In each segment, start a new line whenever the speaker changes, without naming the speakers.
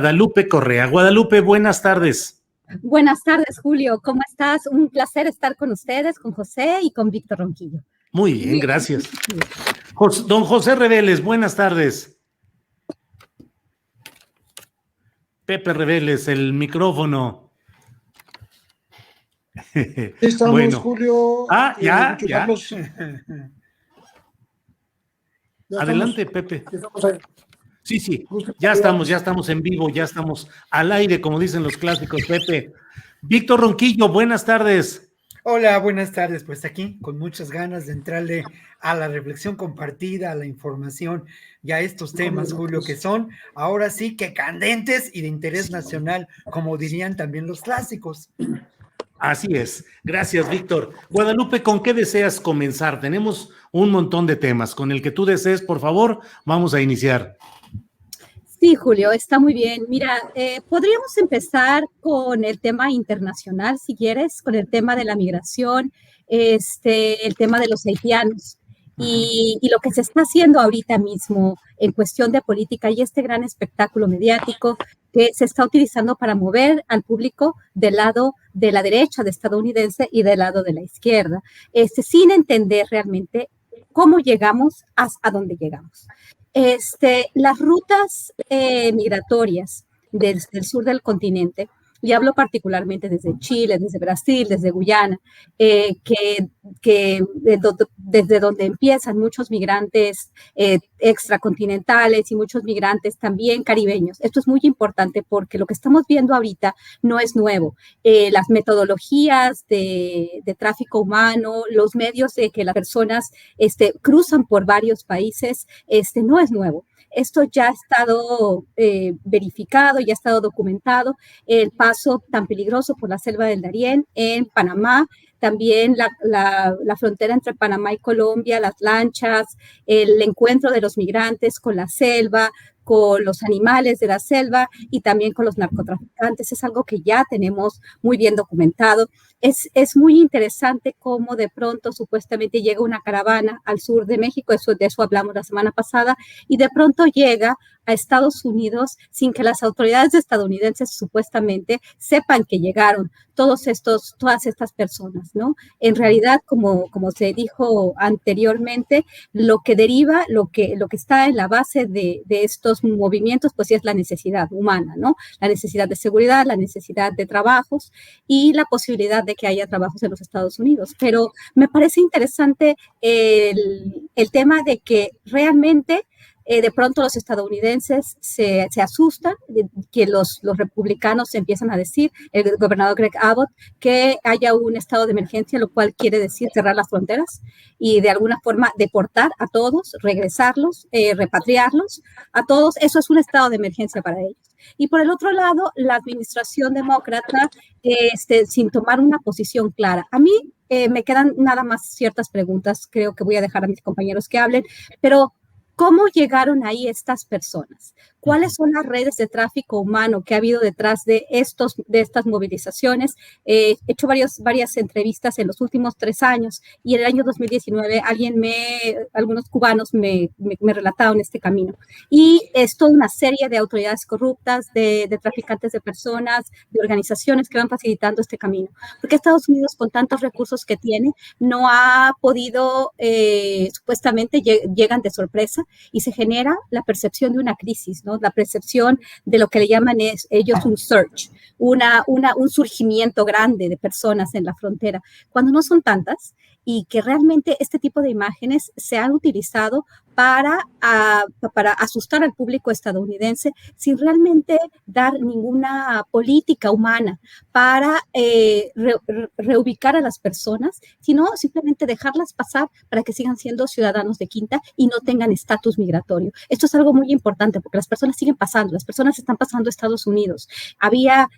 Guadalupe Correa. Guadalupe, buenas tardes.
Buenas tardes, Julio. ¿Cómo estás? Un placer estar con ustedes, con José y con Víctor Ronquillo.
Muy bien, gracias. Don José Reveles, buenas tardes. Pepe Reveles, el micrófono.
Estamos, bueno. Julio.
Ya. Adelante,
estamos,
Pepe.
Estamos ahí.
Sí, ya estamos en vivo, ya estamos al aire, como dicen los clásicos, Pepe. Víctor Ronquillo, buenas tardes.
Hola, buenas tardes. Pues aquí con muchas ganas de entrarle a la reflexión compartida, a la información y a estos temas, Julio, que son ahora sí que candentes y de interés nacional, como dirían también los clásicos.
Así es. Gracias, Víctor. Guadalupe, ¿con qué deseas comenzar? Tenemos un montón de temas. Con el que tú desees, por favor, vamos a iniciar.
Sí, Julio, está muy bien. Mira, podríamos empezar con el tema internacional, si quieres, con el tema de la migración, el tema de los haitianos y lo que se está haciendo ahorita mismo en cuestión de política y este gran espectáculo mediático que se está utilizando para mover al público del lado de la derecha de estadounidense y del lado de la izquierda, sin entender realmente cómo llegamos a dónde llegamos. Las rutas migratorias del sur del continente, y hablo particularmente desde Chile, desde Brasil, desde Guyana, desde donde empiezan muchos migrantes extracontinentales y muchos migrantes también caribeños. Esto es muy importante porque lo que estamos viendo ahorita no es nuevo. Las metodologías de tráfico humano, los medios de que las personas cruzan por varios países, no es nuevo. Esto ya ha estado verificado, ya ha estado documentado, el paso tan peligroso por la selva del Darién en Panamá, también la frontera entre Panamá y Colombia, las lanchas, el encuentro de los migrantes con la selva, con los animales de la selva y también con los narcotraficantes. Es algo que ya tenemos muy bien documentado. Es muy interesante cómo de pronto supuestamente llega una caravana al sur de México, de eso hablamos la semana pasada, y de pronto llega a Estados Unidos sin que las autoridades estadounidenses supuestamente sepan que llegaron todas estas personas, ¿no? En realidad, como se dijo anteriormente, lo que deriva, lo que está en la base de estos movimientos, pues sí es la necesidad humana, ¿no? La necesidad de seguridad, la necesidad de trabajos y la posibilidad de que haya trabajos en los Estados Unidos. Pero me parece interesante el tema de que realmente de pronto los estadounidenses se asustan, que los republicanos empiezan a decir, el gobernador Greg Abbott, que haya un estado de emergencia, lo cual quiere decir cerrar las fronteras y de alguna forma deportar a todos, regresarlos, repatriarlos a todos. Eso es un estado de emergencia para ellos. Y por el otro lado, la administración demócrata, sin tomar una posición clara. A mí me quedan nada más ciertas preguntas, creo que voy a dejar a mis compañeros que hablen, pero ¿cómo llegaron ahí estas personas? ¿Cuáles son las redes de tráfico humano que ha habido detrás de estas movilizaciones? He hecho varias entrevistas en los últimos 3 años y en el año 2019 algunos cubanos me relataron este camino. Y es toda una serie de autoridades corruptas, de traficantes de personas, de organizaciones que van facilitando este camino. Porque Estados Unidos, con tantos recursos que tiene, no ha podido, supuestamente llegan de sorpresa y se genera la percepción de una crisis, ¿no? La percepción de lo que le llaman ellos un surge, un surgimiento grande de personas en la frontera, cuando no son tantas y que realmente este tipo de imágenes se han utilizado para asustar al público estadounidense sin realmente dar ninguna política humana para reubicar a las personas, sino simplemente dejarlas pasar para que sigan siendo ciudadanos de quinta y no tengan estatus migratorio. Esto es algo muy importante porque las personas siguen pasando, las personas están pasando a Estados Unidos. Había,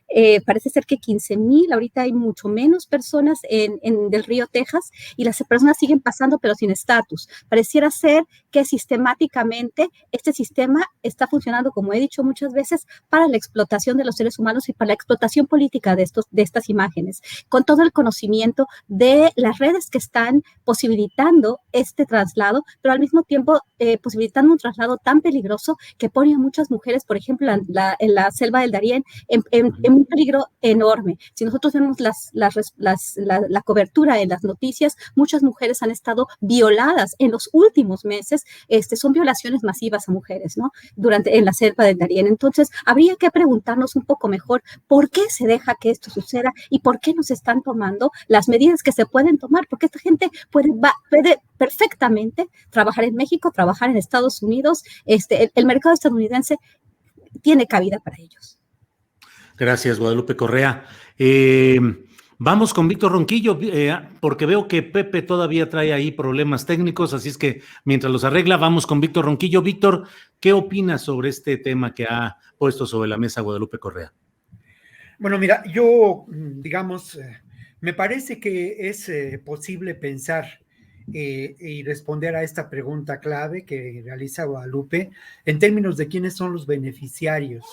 parece ser que 15,000, ahorita hay mucho menos personas en Del Río, Texas, y las personas siguen pasando pero sin estatus. Pareciera ser que sistemáticamente este sistema está funcionando, como he dicho muchas veces, para la explotación de los seres humanos y para la explotación política de estas imágenes, con todo el conocimiento de las redes que están posibilitando este traslado, pero al mismo tiempo posibilitando un traslado tan peligroso que pone a muchas mujeres, por ejemplo, en la selva del Darién, en un peligro enorme. Si nosotros vemos la cobertura en las noticias, muchas mujeres han estado violadas en los últimos meses, son violaciones masivas a mujeres, ¿no? En la selva del Darién. Entonces, habría que preguntarnos un poco mejor por qué se deja que esto suceda y por qué no se están tomando las medidas que se pueden tomar, porque esta gente puede perfectamente trabajar en México, trabajar en Estados Unidos, el mercado estadounidense tiene cabida para ellos.
Gracias, Guadalupe Correa. Vamos con Víctor Ronquillo, porque veo que Pepe todavía trae ahí problemas técnicos, así es que mientras los arregla, vamos con Víctor Ronquillo. Víctor, ¿qué opinas sobre este tema que ha puesto sobre la mesa Guadalupe Correa?
Bueno, mira, yo, digamos, me parece que es posible pensar y responder a esta pregunta clave que realiza Guadalupe en términos de quiénes son los beneficiarios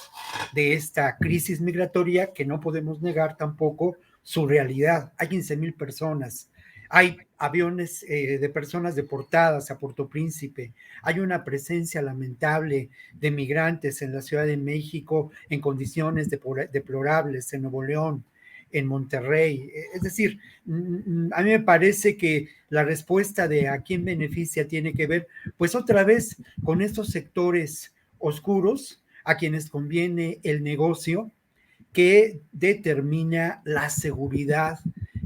de esta crisis migratoria, que no podemos negar tampoco su realidad. Hay 15,000 personas, hay aviones de personas deportadas a Puerto Príncipe, hay una presencia lamentable de migrantes en la Ciudad de México en condiciones deplorables, en Nuevo León, en Monterrey. Es decir, a mí me parece que la respuesta de a quién beneficia tiene que ver, pues otra vez, con estos sectores oscuros a quienes conviene el negocio que determina la seguridad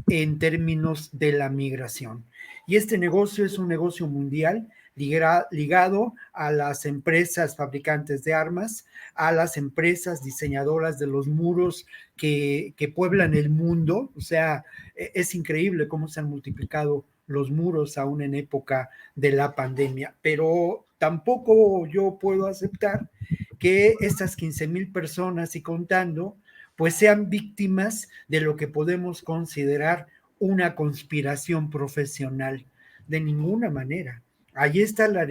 en términos de la migración. Y este negocio es un negocio mundial ligado a las empresas fabricantes de armas, a las empresas diseñadoras de los muros que pueblan el mundo. O sea, es increíble cómo se han multiplicado los muros aún en época de la pandemia, pero tampoco yo puedo aceptar que estas 15,000 personas y contando, pues sean víctimas de lo que podemos considerar una conspiración profesional. De ninguna manera. Ahí está la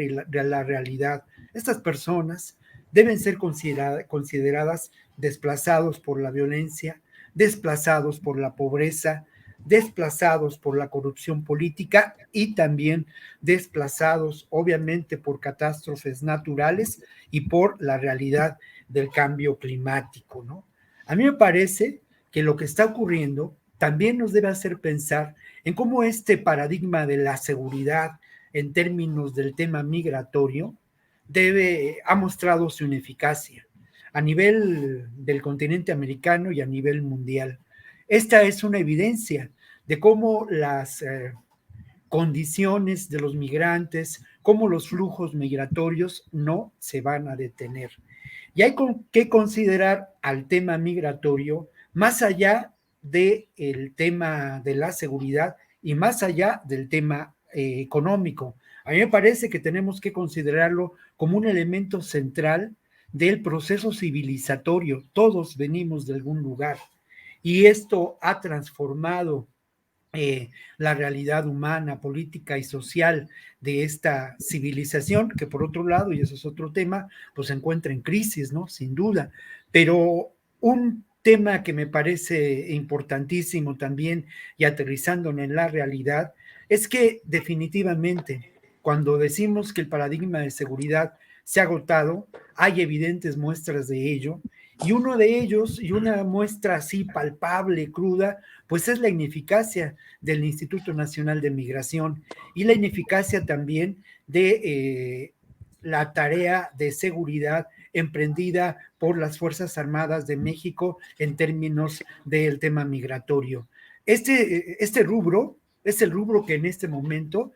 realidad. Estas personas deben ser consideradas desplazados por la violencia, desplazados por la pobreza, desplazados por la corrupción política y también desplazados, obviamente, por catástrofes naturales y por la realidad del cambio climático, ¿no? A mí me parece que lo que está ocurriendo también nos debe hacer pensar en cómo este paradigma de la seguridad en términos del tema migratorio ha mostrado su ineficacia a nivel del continente americano y a nivel mundial. Esta es una evidencia de cómo las condiciones de los migrantes, cómo los flujos migratorios no se van a detener. Y hay que considerar al tema migratorio más allá del tema de la seguridad y más allá del tema económico. A mí me parece que tenemos que considerarlo como un elemento central del proceso civilizatorio. Todos venimos de algún lugar y esto ha transformado la realidad humana, política y social de esta civilización, que por otro lado, y eso es otro tema, pues se encuentra en crisis, ¿no? Sin duda. Pero un tema que me parece importantísimo también y aterrizando en la realidad es que definitivamente cuando decimos que el paradigma de seguridad se ha agotado, hay evidentes muestras de ello, y uno de ellos, y una muestra así palpable, cruda, pues es la ineficacia del Instituto Nacional de Migración y la ineficacia también de la tarea de seguridad emprendida por las Fuerzas Armadas de México en términos del tema migratorio. Este rubro es el rubro que en este momento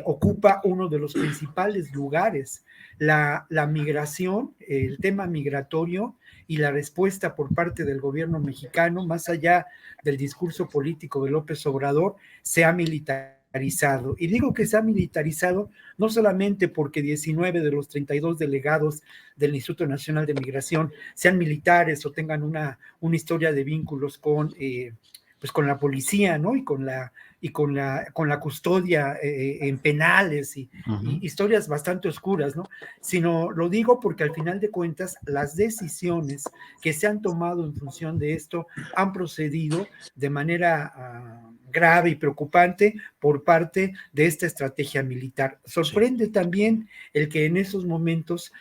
ocupa uno de los principales lugares. La migración, el tema migratorio y la respuesta por parte del gobierno mexicano, más allá del discurso político de López Obrador, se ha militarizado. Y digo que se ha militarizado no solamente porque 19 de los 32 delegados del Instituto Nacional de Migración sean militares o tengan una historia de vínculos con la policía, ¿no? Y con y con la custodia en penales y historias bastante oscuras, ¿no? Sino lo digo porque al final de cuentas las decisiones que se han tomado en función de esto han procedido de manera grave y preocupante por parte de esta estrategia militar. Sorprende también el que en esos momentos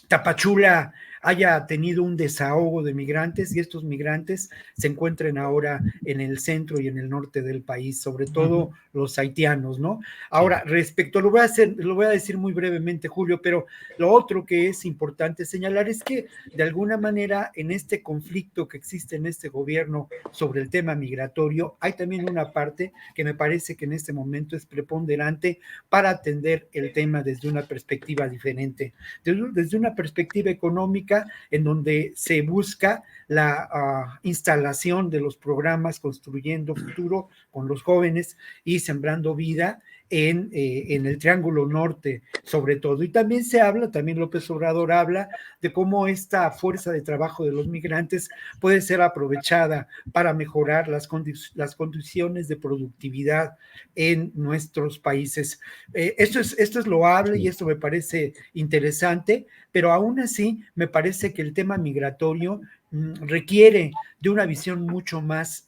Tapachula haya tenido un desahogo de migrantes y estos migrantes se encuentren ahora en el centro y en el norte del país, sobre todo los haitianos, ¿no? Ahora, respecto, lo voy a decir muy brevemente, Julio, pero lo otro que es importante señalar es que de alguna manera en este conflicto que existe en este gobierno sobre el tema migratorio, hay también una parte que me parece que en este momento es preponderante para atender el tema desde una perspectiva diferente, desde una perspectiva económica, en donde se busca la instalación de los programas Construyendo Futuro con los jóvenes y Sembrando Vida en el Triángulo Norte, sobre todo. Y también se habla, también López Obrador habla de cómo esta fuerza de trabajo de los migrantes puede ser aprovechada para mejorar las condiciones de productividad en nuestros países. Esto es loable y esto me parece interesante, pero aún así me parece que el tema migratorio requiere de una visión mucho más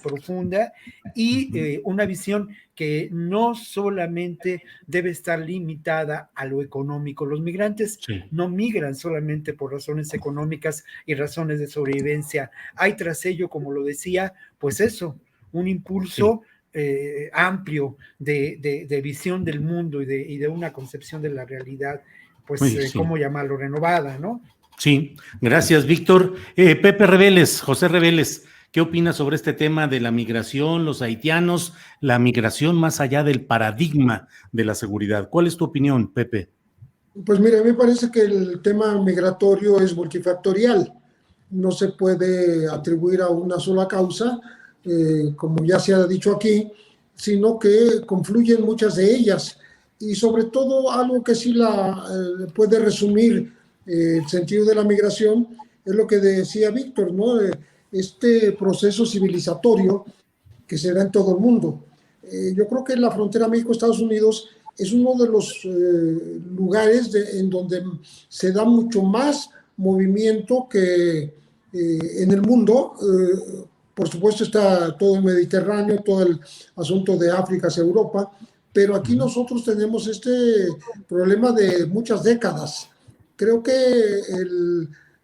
profunda y una visión que no solamente debe estar limitada a lo económico. Los migrantes no migran solamente por razones económicas y razones de sobrevivencia. Hay tras ello, como lo decía, pues eso, un impulso amplio de visión del mundo y de una concepción de la realidad, pues, ¿cómo llamarlo? Renovada, ¿no?
Sí, gracias, Víctor. Pepe Reveles, José Reveles, ¿qué opinas sobre este tema de la migración, los haitianos, la migración más allá del paradigma de la seguridad? ¿Cuál es tu opinión, Pepe?
Pues mira, me parece que el tema migratorio es multifactorial. No se puede atribuir a una sola causa, como ya se ha dicho aquí, sino que confluyen muchas de ellas. Y sobre todo algo que sí puede resumir el sentido de la migración es lo que decía Víctor, ¿no? Este proceso civilizatorio que se da en todo el mundo. Yo creo que la frontera México-Estados Unidos es uno de los lugares en donde se da mucho más movimiento que en el mundo. Por supuesto está todo el Mediterráneo, todo el asunto de África hacia Europa, pero aquí nosotros tenemos este problema de muchas décadas. Creo que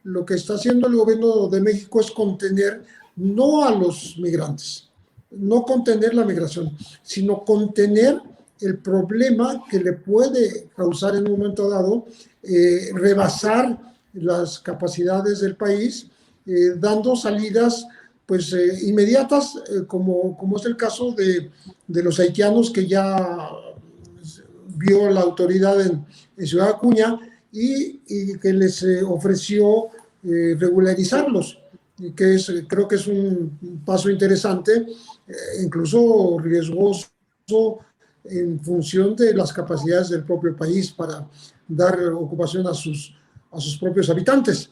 lo que está haciendo el gobierno de México es contener no a los migrantes, no contener la migración, sino contener el problema que le puede causar en un momento dado rebasar las capacidades del país, dando salidas pues inmediatas, como es el caso de los haitianos que ya vio la autoridad en Ciudad Acuña y que les ofreció regularizarlos, y que creo que es un paso interesante, incluso riesgoso en función de las capacidades del propio país para dar ocupación a sus propios habitantes.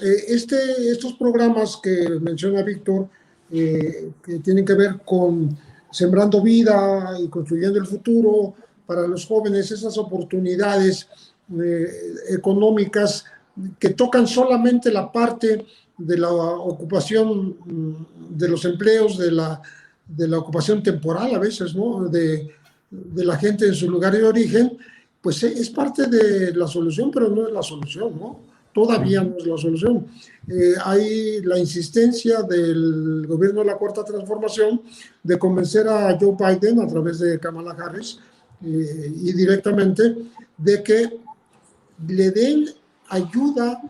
Estos programas que menciona Víctor, que tienen que ver con Sembrando Vida y Construyendo el Futuro para los jóvenes, esas oportunidades económicas que tocan solamente la parte de la ocupación de los empleos, de la ocupación temporal a veces, ¿no? De la gente en su lugar de origen, pues es parte de la solución, pero no es la solución, ¿no? Todavía no es la solución. Hay la insistencia del gobierno de la Cuarta Transformación de convencer a Joe Biden a través de Kamala Harris y directamente de que le den ayuda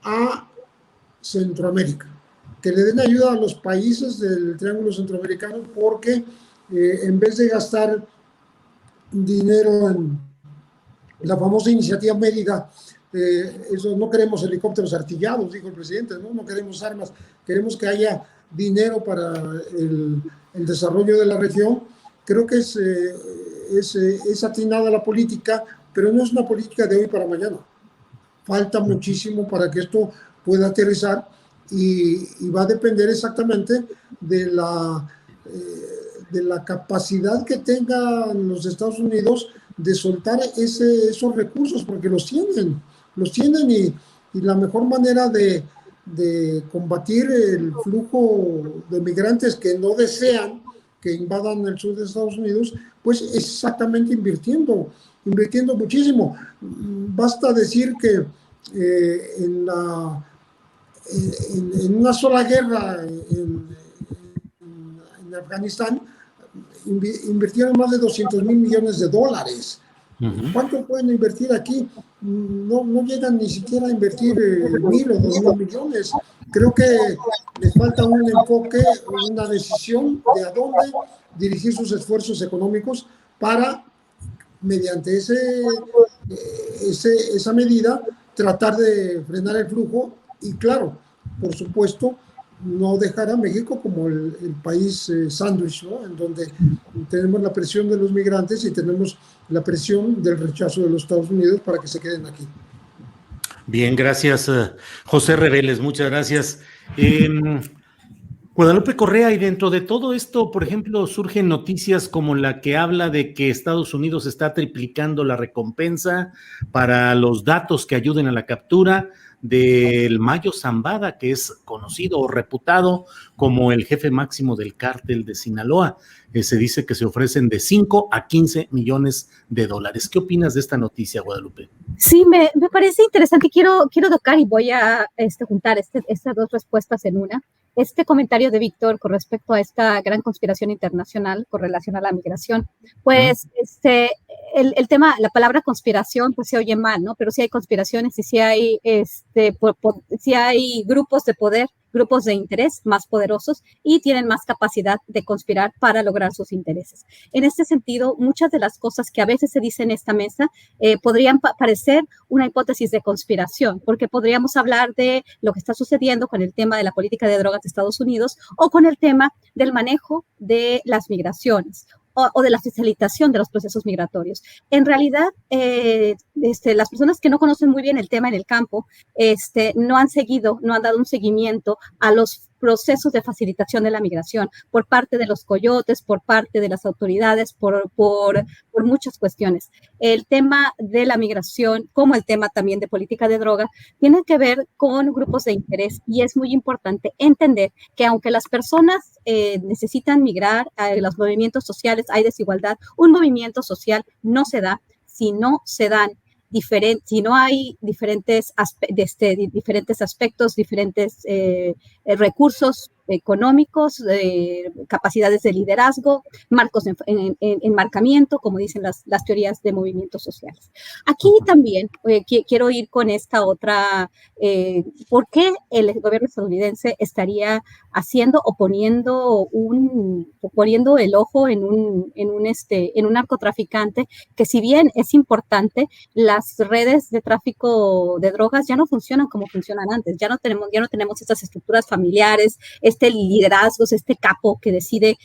a Centroamérica, que le den ayuda a los países del Triángulo Centroamericano, porque en vez de gastar dinero en la famosa iniciativa Mérida, eso, no queremos helicópteros artillados, dijo el presidente, no queremos armas, queremos que haya dinero para el desarrollo de la región. Creo que es atinada la política, pero no es una política de hoy para mañana. Falta muchísimo para que esto pueda aterrizar y va a depender exactamente de la de la capacidad que tengan los Estados Unidos de soltar esos recursos, porque los tienen y la mejor manera de combatir el flujo de migrantes que no desean que invadan el sur de Estados Unidos, pues es exactamente invirtiendo muchísimo. Basta decir que en una sola guerra en Afganistán invirtieron más de $200 mil millones. ¿Cuánto pueden invertir aquí? No llegan ni siquiera a invertir 1.000 o 2.000 millones. Creo que les falta un enfoque, una decisión de a dónde dirigir sus esfuerzos económicos para, mediante esa medida, tratar de frenar el flujo y, claro, por supuesto, no dejar a México como el país sándwich, ¿no? En donde tenemos la presión de los migrantes y tenemos la presión del rechazo de los Estados Unidos para que se queden aquí.
Bien, gracias, José Reveles, muchas gracias. Guadalupe Correa, y dentro de todo esto, por ejemplo, surgen noticias como la que habla de que Estados Unidos está triplicando la recompensa para los datos que ayuden a la captura del Mayo Zambada, que es conocido o reputado como el jefe máximo del cártel de Sinaloa. Se dice que se ofrecen de 5 a 15 millones de dólares. ¿Qué opinas de esta noticia, Guadalupe?
Sí, me parece interesante. Quiero tocar y voy a juntar estas dos respuestas en una. Este comentario de Víctor con respecto a esta gran conspiración internacional con relación a la migración, pues el tema, la palabra conspiración, pues se oye mal, ¿no? Pero sí hay conspiraciones y sí hay, sí hay grupos de poder, grupos de interés más poderosos y tienen más capacidad de conspirar para lograr sus intereses. En este sentido, muchas de las cosas que a veces se dicen en esta mesa podrían parecer una hipótesis de conspiración, porque podríamos hablar de lo que está sucediendo con el tema de la política de drogas de Estados Unidos o con el tema del manejo de las migraciones o de la facilitación de los procesos migratorios. En realidad, las personas que no conocen muy bien el tema en el campo, no han dado un seguimiento a los procesos de facilitación de la migración por parte de los coyotes, por parte de las autoridades, por muchas cuestiones. El tema de la migración, como el tema también de política de droga, tiene que ver con grupos de interés y es muy importante entender que aunque las personas necesitan migrar, los movimientos sociales, hay desigualdad, un movimiento social no se da si no se dan si no hay diferentes aspectos, diferentes recursos económicos, capacidades de liderazgo, marcos de enmarcamiento, como dicen las teorías de movimientos sociales. Aquí también quiero ir con esta otra, ¿por qué el gobierno estadounidense estaría haciendo o poniendo el ojo en un narcotraficante que, si bien es importante, las redes de tráfico de drogas ya no funcionan como funcionan antes, ya no tenemos estas estructuras familiares, liderazgos, capo que decide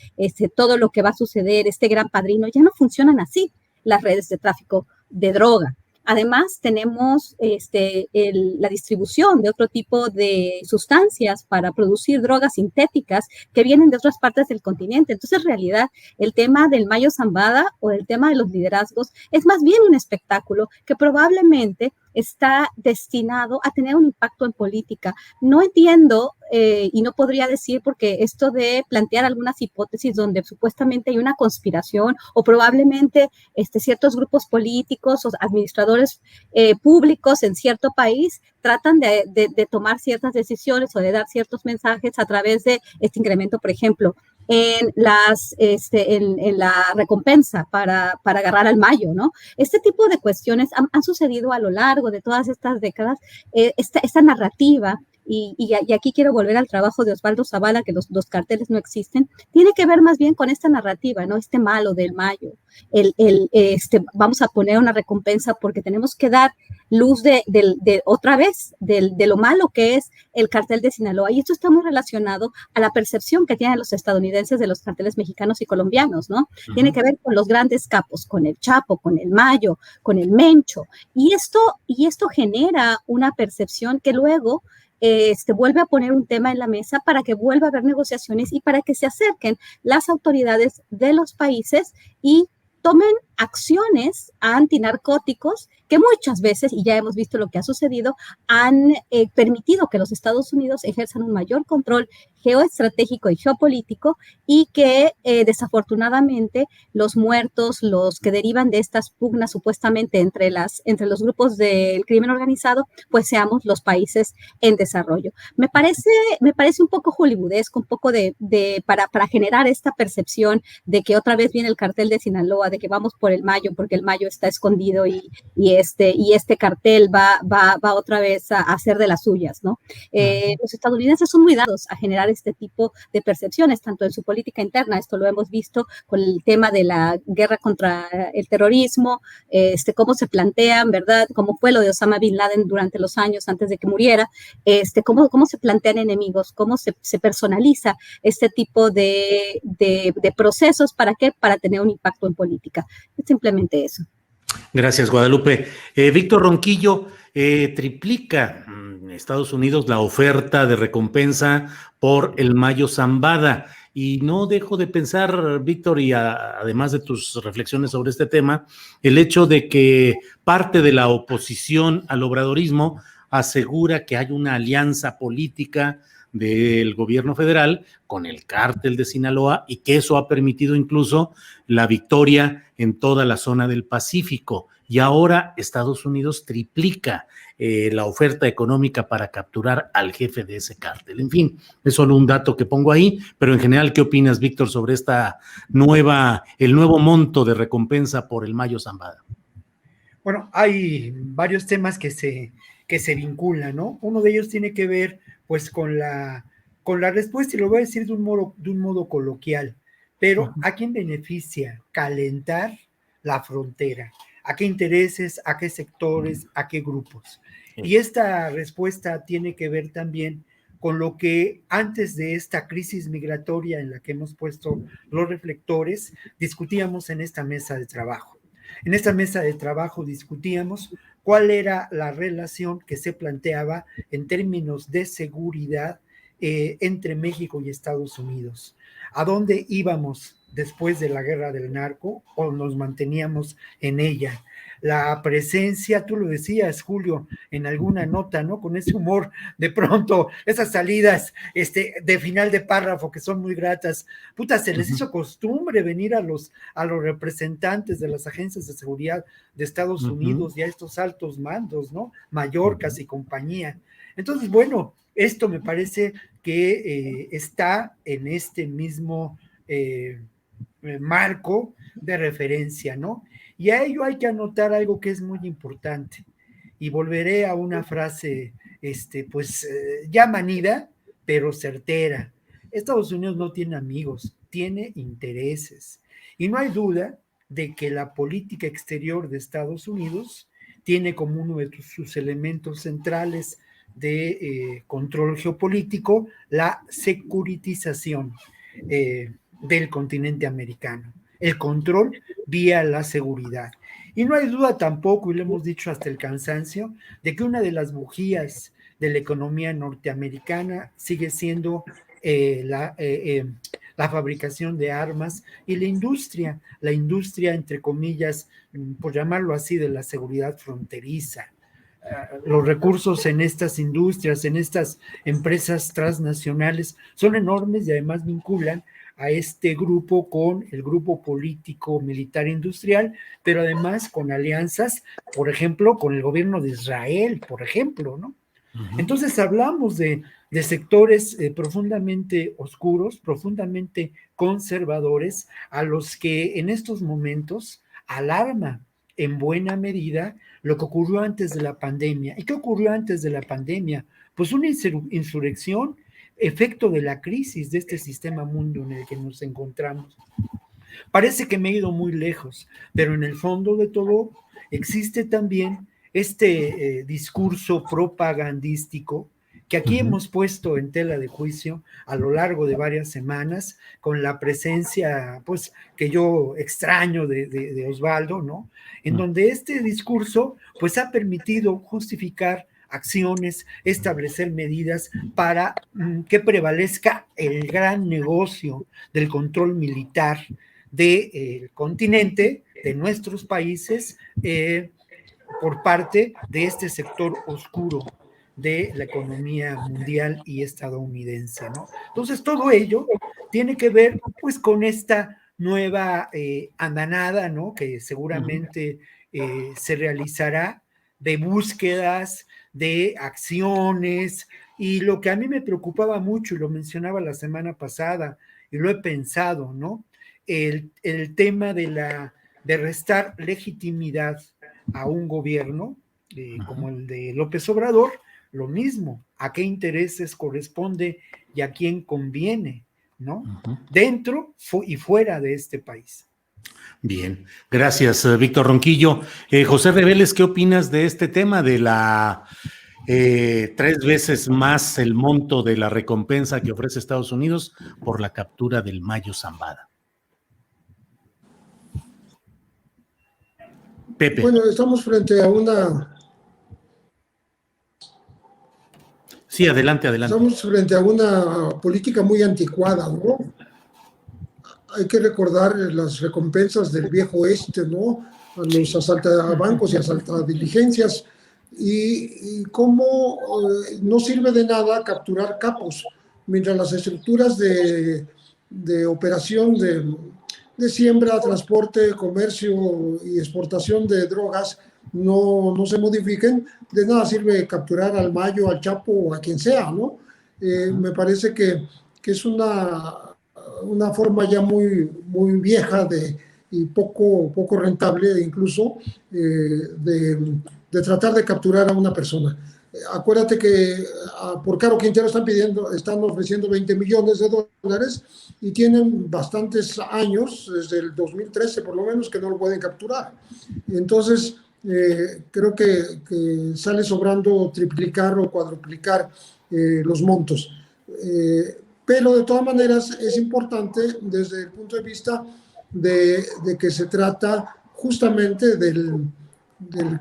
todo lo que va a suceder, gran padrino, ya no funcionan así las redes de tráfico de droga. Además, tenemos la distribución de otro tipo de sustancias para producir drogas sintéticas que vienen de otras partes del continente. Entonces, en realidad, el tema del Mayo Zambada o el tema de los liderazgos es más bien un espectáculo que probablemente está destinado a tener un impacto en política. No entiendo y no podría decir, porque esto de plantear algunas hipótesis donde supuestamente hay una conspiración o probablemente ciertos grupos políticos o administradores públicos en cierto país tratan de tomar ciertas decisiones o de dar ciertos mensajes a través de este incremento, por ejemplo, en la recompensa para agarrar al Mayo, ¿no? Este tipo de cuestiones han sucedido a lo largo de todas estas décadas. Esta narrativa, y aquí quiero volver al trabajo de Osvaldo Zavala, que los carteles no existen, tiene que ver más bien con esta narrativa, ¿no? Malo del Mayo, vamos a poner una recompensa porque tenemos que dar luz otra vez de lo malo que es el cartel de Sinaloa, y esto está muy relacionado a la percepción que tienen los estadounidenses de los carteles mexicanos y colombianos, ¿no? Uh-huh. Tiene que ver con los grandes capos, con el Chapo, con el Mayo, con el Mencho, y esto genera una percepción que luego vuelve a poner un tema en la mesa para que vuelva a haber negociaciones y para que se acerquen las autoridades de los países y tomen acciones antinarcóticos que muchas veces, y ya hemos visto lo que ha sucedido, han permitido que los Estados Unidos ejerzan un mayor control geoestratégico y geopolítico y que desafortunadamente los muertos, los que derivan de estas pugnas supuestamente entre los grupos del crimen organizado, pues seamos los países en desarrollo. Me parece un poco hollywoodesco, un poco para generar esta percepción de que otra vez viene el cartel de Sinaloa, de que vamos por el Mayo, porque el Mayo está escondido y este cartel va otra vez a hacer de las suyas, ¿no? Los estadounidenses son muy dados a generar este tipo de percepciones, tanto en su política interna, esto lo hemos visto con el tema de la guerra contra el terrorismo, cómo se plantean, ¿verdad? Cómo fue lo de Osama Bin Laden durante los años antes de que muriera, cómo se plantean enemigos, cómo se personaliza este tipo de procesos, ¿para qué? Para tener un impacto en política. Es simplemente eso.
Gracias, Guadalupe. Víctor Ronquillo, triplica Estados Unidos la oferta de recompensa por el Mayo Zambada. Y no dejo de pensar, Víctor, y además de tus reflexiones sobre este tema, el hecho de que parte de la oposición al obradorismo asegura que hay una alianza política del gobierno federal con el cártel de Sinaloa y que eso ha permitido incluso la victoria en toda la zona del Pacífico. Y ahora Estados Unidos triplica la oferta económica para capturar al jefe de ese cártel. En fin, es solo un dato que pongo ahí, pero en general, ¿qué opinas, Víctor, sobre el nuevo monto de recompensa por el Mayo Zambada?
Bueno, hay varios temas que se vinculan, ¿no? Uno de ellos tiene que ver, pues, con la respuesta, y lo voy a decir de un modo coloquial, pero ¿a quién beneficia calentar la frontera? ¿A qué intereses, a qué sectores, a qué grupos? Y esta respuesta tiene que ver también con lo que antes de esta crisis migratoria en la que hemos puesto los reflectores, discutíamos en esta mesa de trabajo. En esta mesa de trabajo discutíamos cuál era la relación que se planteaba en términos de seguridad entre México y Estados Unidos. ¿A dónde íbamos después de la guerra del narco o nos manteníamos en ella? La presencia, tú lo decías, Julio, en alguna nota, ¿no? Con ese humor, de pronto, esas salidas de final de párrafo que son muy gratas. Puta, se les hizo costumbre venir a los representantes de las agencias de seguridad de Estados Unidos y a estos altos mandos, ¿no? Mallorcas y compañía. Entonces, bueno, esto me parece que está en este mismo marco de referencia, ¿no? Y a ello hay que anotar algo que es muy importante. Y volveré a una frase, ya manida, pero certera. Estados Unidos no tiene amigos, tiene intereses. Y no hay duda de que la política exterior de Estados Unidos tiene como uno de sus elementos centrales de control geopolítico la securitización del continente americano, el control vía la seguridad. Y no hay duda tampoco, y lo hemos dicho hasta el cansancio, de que una de las bujías de la economía norteamericana sigue siendo la fabricación de armas y la industria, entre comillas, por llamarlo así, de la seguridad fronteriza. Los recursos en estas industrias, en estas empresas transnacionales son enormes y además vinculan a este grupo con el grupo político militar industrial, pero además con alianzas, por ejemplo, con el gobierno de Israel, por ejemplo, ¿no? Entonces hablamos de sectores profundamente oscuros, profundamente conservadores, a los que en estos momentos alarma en buena medida lo que ocurrió antes de la pandemia. ¿Y qué ocurrió antes de la pandemia? Pues una insurrección, efecto de la crisis de este sistema mundo en el que nos encontramos. Parece que me he ido muy lejos, pero en el fondo de todo existe también este discurso propagandístico que aquí hemos puesto en tela de juicio a lo largo de varias semanas, con la presencia, pues, que yo extraño de Osvaldo, ¿no? En donde este discurso, pues, ha permitido justificar acciones, establecer medidas para que prevalezca el gran negocio del control militar del continente, de nuestros países, por parte de este sector oscuro de la economía mundial y estadounidense, ¿no? Entonces, todo ello tiene que ver, pues, con esta nueva andanada, ¿no? Que seguramente se realizará de búsquedas, de acciones, y lo que a mí me preocupaba mucho, y lo mencionaba la semana pasada, y lo he pensado, ¿no? El tema de restar legitimidad a un gobierno como el de López Obrador, lo mismo, a qué intereses corresponde y a quién conviene, ¿no? Dentro y fuera de este país.
Bien, gracias, Víctor Ronquillo. José Reveles, ¿qué opinas de este tema de la 3 veces más el monto de la recompensa que ofrece Estados Unidos por la captura del Mayo Zambada? Pepe.
Bueno, estamos frente a una...
Sí, adelante.
Estamos frente a una política muy anticuada, ¿no? Hay que recordar las recompensas del viejo oeste, ¿no? A los asaltabancos y asaltadiligencias, y cómo no sirve de nada capturar capos, mientras las estructuras de operación de siembra, transporte, comercio y exportación de drogas no se modifiquen. De nada sirve capturar al Mayo, al Chapo o a quien sea, ¿no? Me parece que es una forma ya muy vieja y poco rentable incluso de tratar de capturar a una persona. Acuérdate que por Caro Quintero están ofreciendo 20 millones de dólares y tienen bastantes años, desde el 2013 por lo menos, que no lo pueden capturar. Entonces, creo que sale sobrando triplicar o cuadruplicar los montos. Pero de todas maneras es importante desde el punto de vista de que se trata justamente del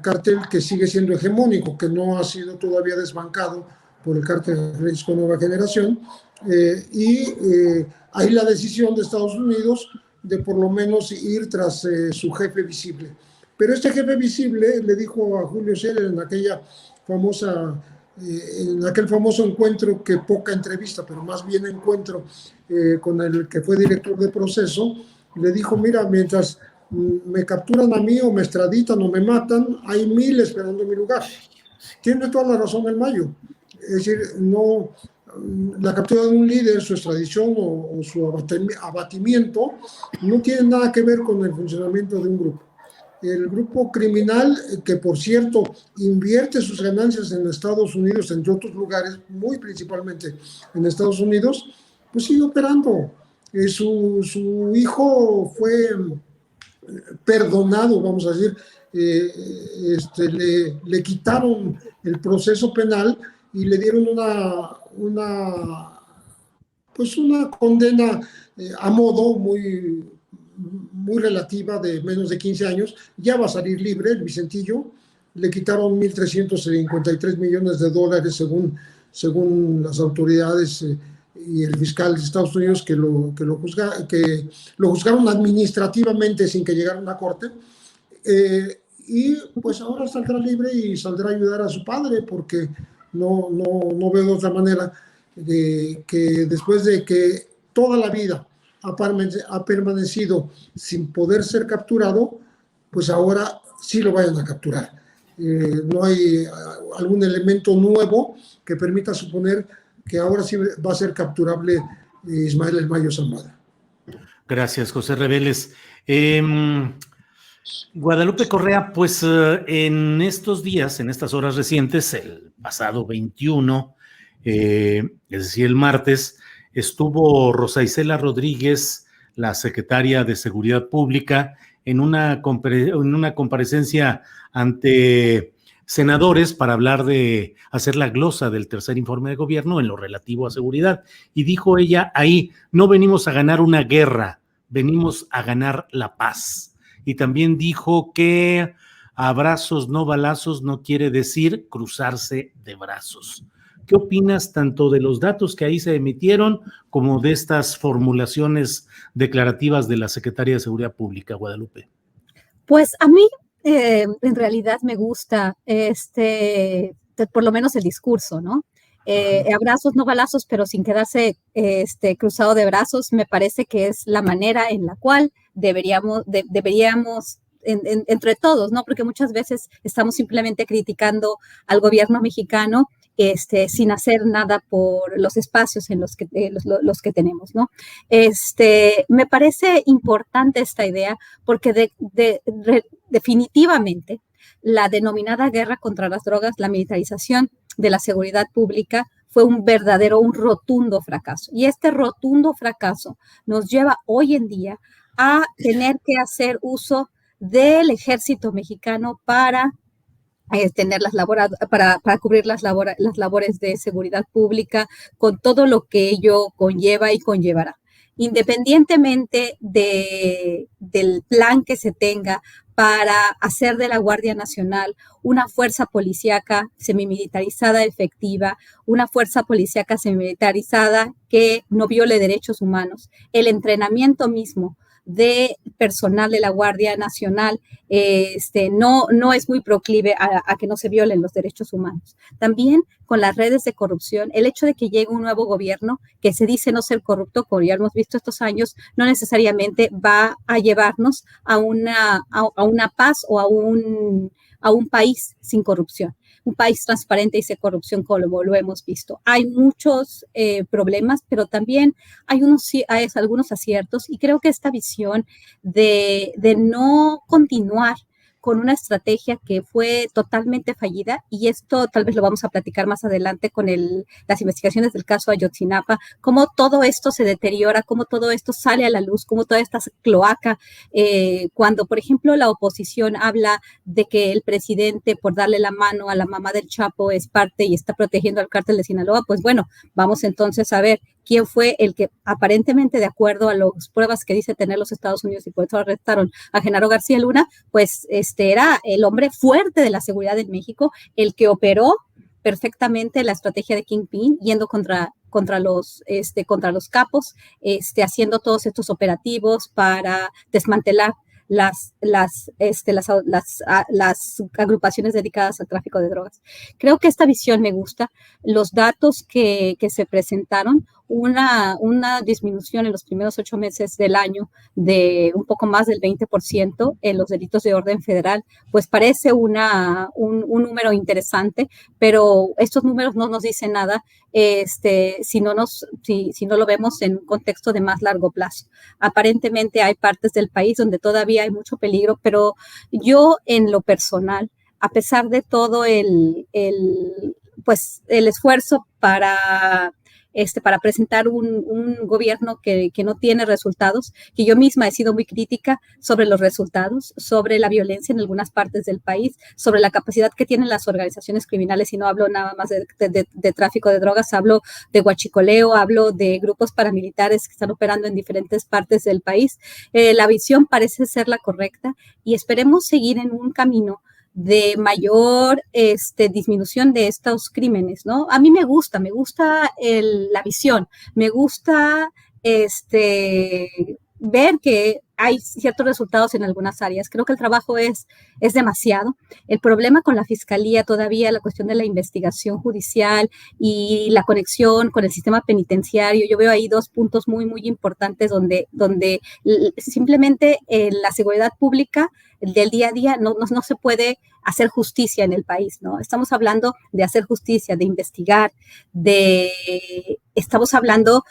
cártel que sigue siendo hegemónico, que no ha sido todavía desbancado por el cártel Jalisco Nueva Generación, hay la decisión de Estados Unidos de por lo menos ir tras su jefe visible. Pero este jefe visible le dijo a Julio Scherer en aquel famoso encuentro, que poca entrevista, pero más bien encuentro con el que fue director de proceso, le dijo: mira, mientras me capturan a mí o me extraditan o me matan, hay 1000 esperando mi lugar. Tiene toda la razón el Mayo. Es decir, la captura de un líder, su extradición o su abatimiento no tiene nada que ver con el funcionamiento de un grupo. El grupo criminal, que por cierto invierte sus ganancias en Estados Unidos, entre otros lugares, muy principalmente en Estados Unidos, pues sigue operando. Su hijo fue perdonado, vamos a decir, le quitaron el proceso penal y le dieron una condena a modo muy relativa, de menos de 15 años. Ya va a salir libre el Vicentillo. Le quitaron 1.353 millones de dólares según las autoridades y el fiscal de Estados Unidos que lo juzgaron administrativamente sin que llegara a una corte. Y pues ahora saldrá libre y saldrá a ayudar a su padre, porque no veo de otra manera que después de que toda la vida ha permanecido sin poder ser capturado, pues ahora sí lo vayan a capturar. No hay algún elemento nuevo que permita suponer que ahora sí va a ser capturable Ismael El Mayo Zambada.
Gracias, José Reveles. Guadalupe Correa, pues en estos días, en estas horas recientes, el pasado 21, es decir, el martes, estuvo Rosa Isela Rodríguez, la secretaria de Seguridad Pública, en una comparecencia ante senadores para hablar de hacer la glosa del tercer informe de gobierno en lo relativo a seguridad. Y dijo ella ahí: no venimos a ganar una guerra, venimos a ganar la paz. Y también dijo que abrazos no balazos no quiere decir cruzarse de brazos. ¿Qué opinas tanto de los datos que ahí se emitieron como de estas formulaciones declarativas de la Secretaría de Seguridad Pública, Guadalupe?
Pues a mí en realidad me gusta por lo menos el discurso, ¿no? Abrazos, no balazos, pero sin quedarse cruzado de brazos, me parece que es la manera en la cual deberíamos entre todos, ¿no? Porque muchas veces estamos simplemente criticando al gobierno mexicano sin hacer nada por los espacios en los que tenemos, ¿no? Me parece importante esta idea porque definitivamente la denominada guerra contra las drogas, la militarización de la seguridad pública fue un rotundo fracaso. Y este rotundo fracaso nos lleva hoy en día a tener que hacer uso del ejército mexicano para para cubrir las labores de seguridad pública con todo lo que ello conlleva y conllevará. Independientemente del plan que se tenga para hacer de la Guardia Nacional una fuerza policíaca semimilitarizada efectiva, una fuerza policíaca semimilitarizada que no viole derechos humanos, el entrenamiento mismo de personal de la Guardia Nacional no es muy proclive a que no se violen los derechos humanos. También con las redes de corrupción, el hecho de que llegue un nuevo gobierno que se dice no ser corrupto, como ya hemos visto estos años, no necesariamente va a llevarnos a una paz o a un país sin corrupción. Un país transparente y sin corrupción, como lo hemos visto. Hay muchos problemas, pero también hay algunos aciertos, y creo que esta visión de no continuar con una estrategia que fue totalmente fallida, y esto tal vez lo vamos a platicar más adelante con las investigaciones del caso Ayotzinapa, cómo todo esto se deteriora, cómo todo esto sale a la luz, cómo toda esta cloaca, cuando, por ejemplo, la oposición habla de que el presidente, por darle la mano a la mamá del Chapo, es parte y está protegiendo al cártel de Sinaloa, pues bueno, vamos entonces a ver quién fue el que aparentemente, de acuerdo a las pruebas que dice tener los Estados Unidos y por eso arrestaron a Genaro García Luna, pues era el hombre fuerte de la seguridad en México, el que operó perfectamente la estrategia de Kingpin, yendo contra los capos, haciendo todos estos operativos para desmantelar las agrupaciones dedicadas al tráfico de drogas. Creo que esta visión me gusta. Los datos que se presentaron, una disminución en los primeros 8 meses del año de un poco más del 20% en los delitos de orden federal, pues parece un número interesante, pero estos números no nos dicen nada si no lo vemos en un contexto de más largo plazo. Aparentemente hay partes del país donde todavía hay mucho peligro, pero yo en lo personal, a pesar de todo el esfuerzo para presentar un gobierno que no tiene resultados, que yo misma he sido muy crítica sobre los resultados, sobre la violencia en algunas partes del país, sobre la capacidad que tienen las organizaciones criminales, y no hablo nada más de tráfico de drogas, hablo de huachicoleo, hablo de grupos paramilitares que están operando en diferentes partes del país. La visión parece ser la correcta y esperemos seguir en un camino de mayor disminución de estos crímenes, ¿no? A mí me gusta la visión, me gusta ver que hay ciertos resultados en algunas áreas. Creo que el trabajo es demasiado. El problema con la fiscalía todavía, la cuestión de la investigación judicial y la conexión con el sistema penitenciario, yo veo ahí 2 puntos muy, muy importantes donde simplemente la seguridad pública del día a día no se puede hacer justicia en el país, ¿no? Estamos hablando de hacer justicia, de investigar, estamos hablando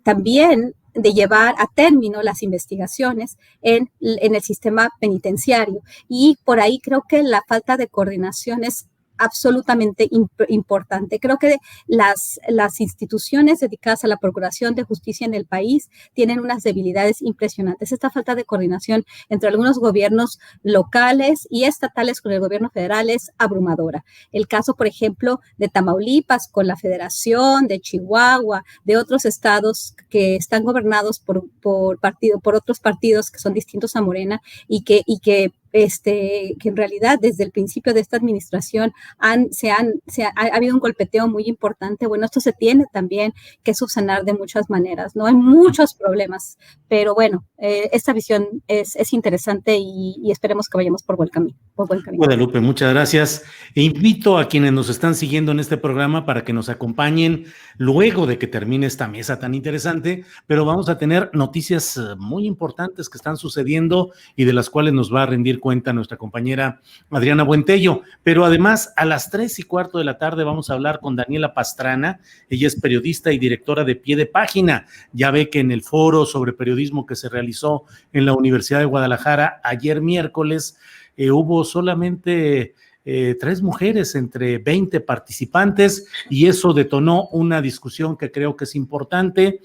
también de llevar a término las investigaciones en el sistema penitenciario. Y por ahí creo que la falta de coordinación es absolutamente importante. Creo que las instituciones dedicadas a la procuración de justicia en el país tienen unas debilidades impresionantes. Esta falta de coordinación entre algunos gobiernos locales y estatales con el gobierno federal es abrumadora. El caso, por ejemplo, de Tamaulipas con la Federación, de Chihuahua, de otros estados que están gobernados por otros partidos que son distintos a Morena y que que en realidad desde el principio de esta administración ha habido un golpeteo muy importante. Bueno, esto se tiene también que subsanar de muchas maneras, ¿no? Hay muchos problemas, pero bueno, esta visión es interesante y esperemos que vayamos por buen camino.
Guadalupe, muchas gracias. Invito a quienes nos están siguiendo en este programa para que nos acompañen luego de que termine esta mesa tan interesante, pero vamos a tener noticias muy importantes que están sucediendo y de las cuales nos va a rendir cuenta nuestra compañera Adriana Buentello. Pero además, a las 3:15 de la tarde vamos a hablar con Daniela Pastrana. Ella es periodista y directora de Pie de Página. Ya ve que en el foro sobre periodismo que se realizó en la Universidad de Guadalajara ayer miércoles, hubo solamente 3 mujeres entre 20 participantes y eso detonó una discusión que creo que es importante.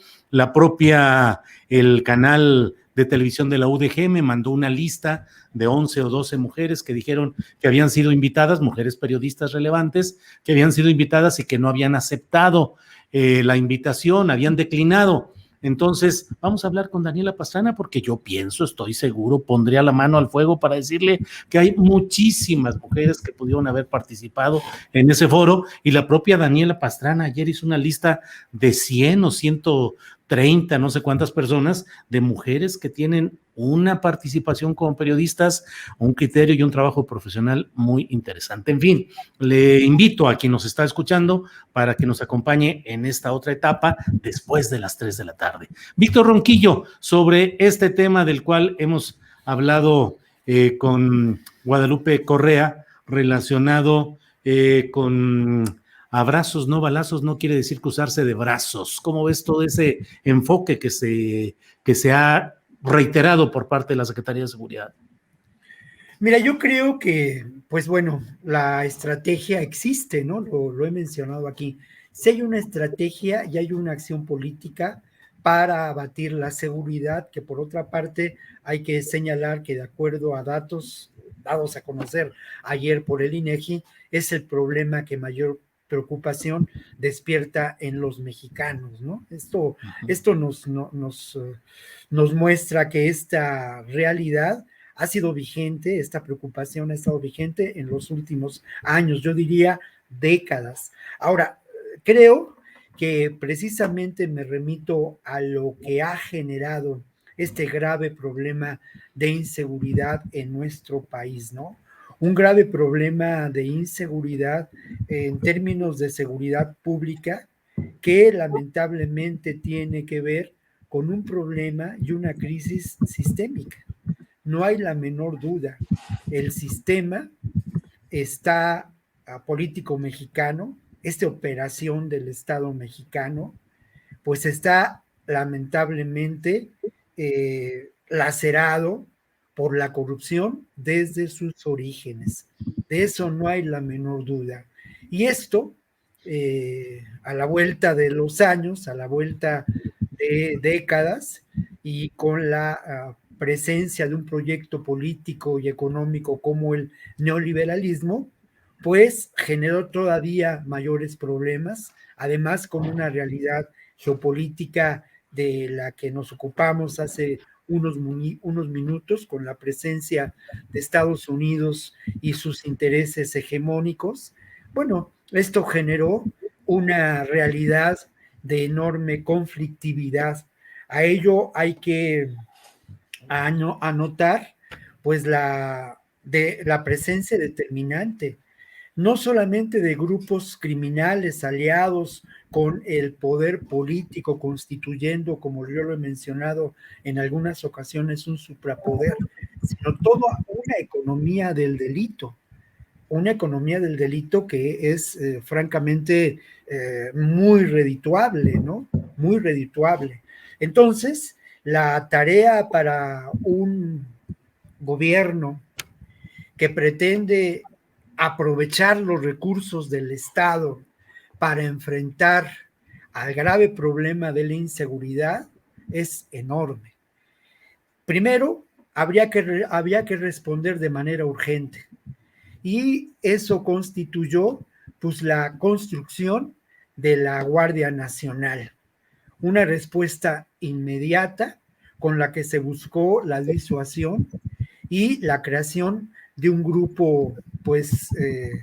El canal de televisión de la UDG me mandó una lista de 11 o 12 mujeres que dijeron que habían sido invitadas, mujeres periodistas relevantes, que habían sido invitadas y que no habían aceptado la invitación, habían declinado. Entonces, vamos a hablar con Daniela Pastrana porque yo pienso, estoy seguro, pondría la mano al fuego para decirle que hay muchísimas mujeres que pudieron haber participado en ese foro y la propia Daniela Pastrana ayer hizo una lista de 100 o 130, no sé cuántas personas, de mujeres que tienen una participación como periodistas, un criterio y un trabajo profesional muy interesante. En fin, le invito a quien nos está escuchando para que nos acompañe en esta otra etapa después de las 3 de la tarde. Víctor Ronquillo, sobre este tema del cual hemos hablado con Guadalupe Correa, relacionado con abrazos, no balazos, no quiere decir cruzarse de brazos. ¿Cómo ves todo ese enfoque que se ha reiterado por parte de la Secretaría de Seguridad?
Mira, yo creo que, pues bueno, la estrategia existe, ¿no? Lo he mencionado aquí. Si hay una estrategia y hay una acción política para abatir la seguridad, que por otra parte hay que señalar que de acuerdo a datos dados a conocer ayer por el INEGI, es el problema que mayor preocupación despierta en los mexicanos, ¿no? Esto nos muestra que esta realidad ha sido vigente, esta preocupación ha estado vigente en los últimos años, yo diría décadas. Ahora, creo que precisamente me remito a lo que ha generado este grave problema de inseguridad en nuestro país, ¿no? Un grave problema de inseguridad en términos de seguridad pública que lamentablemente tiene que ver con un problema y una crisis sistémica. No hay la menor duda. El sistema está político mexicano, esta operación del Estado mexicano, pues está lamentablemente lacerado por la corrupción desde sus orígenes. De eso no hay la menor duda. Y esto, a la vuelta de los años, a la vuelta de décadas, y con la presencia de un proyecto político y económico como el neoliberalismo, pues generó todavía mayores problemas, además con una realidad geopolítica de la que nos ocupamos hace unos minutos, con la presencia de Estados Unidos y sus intereses hegemónicos. Bueno, esto generó una realidad de enorme conflictividad. A ello hay que anotar pues la presencia determinante, no solamente de grupos criminales aliados con el poder político, constituyendo, como yo lo he mencionado en algunas ocasiones, un suprapoder, sino toda una economía del delito que es francamente muy redituable, ¿no? Muy redituable. Entonces, la tarea para un gobierno que pretende aprovechar los recursos del Estado para enfrentar al grave problema de la inseguridad es enorme. Primero, había que responder de manera urgente, y eso constituyó pues la construcción de la Guardia Nacional, una respuesta inmediata con la que se buscó la disuasión y la creación de un grupo pues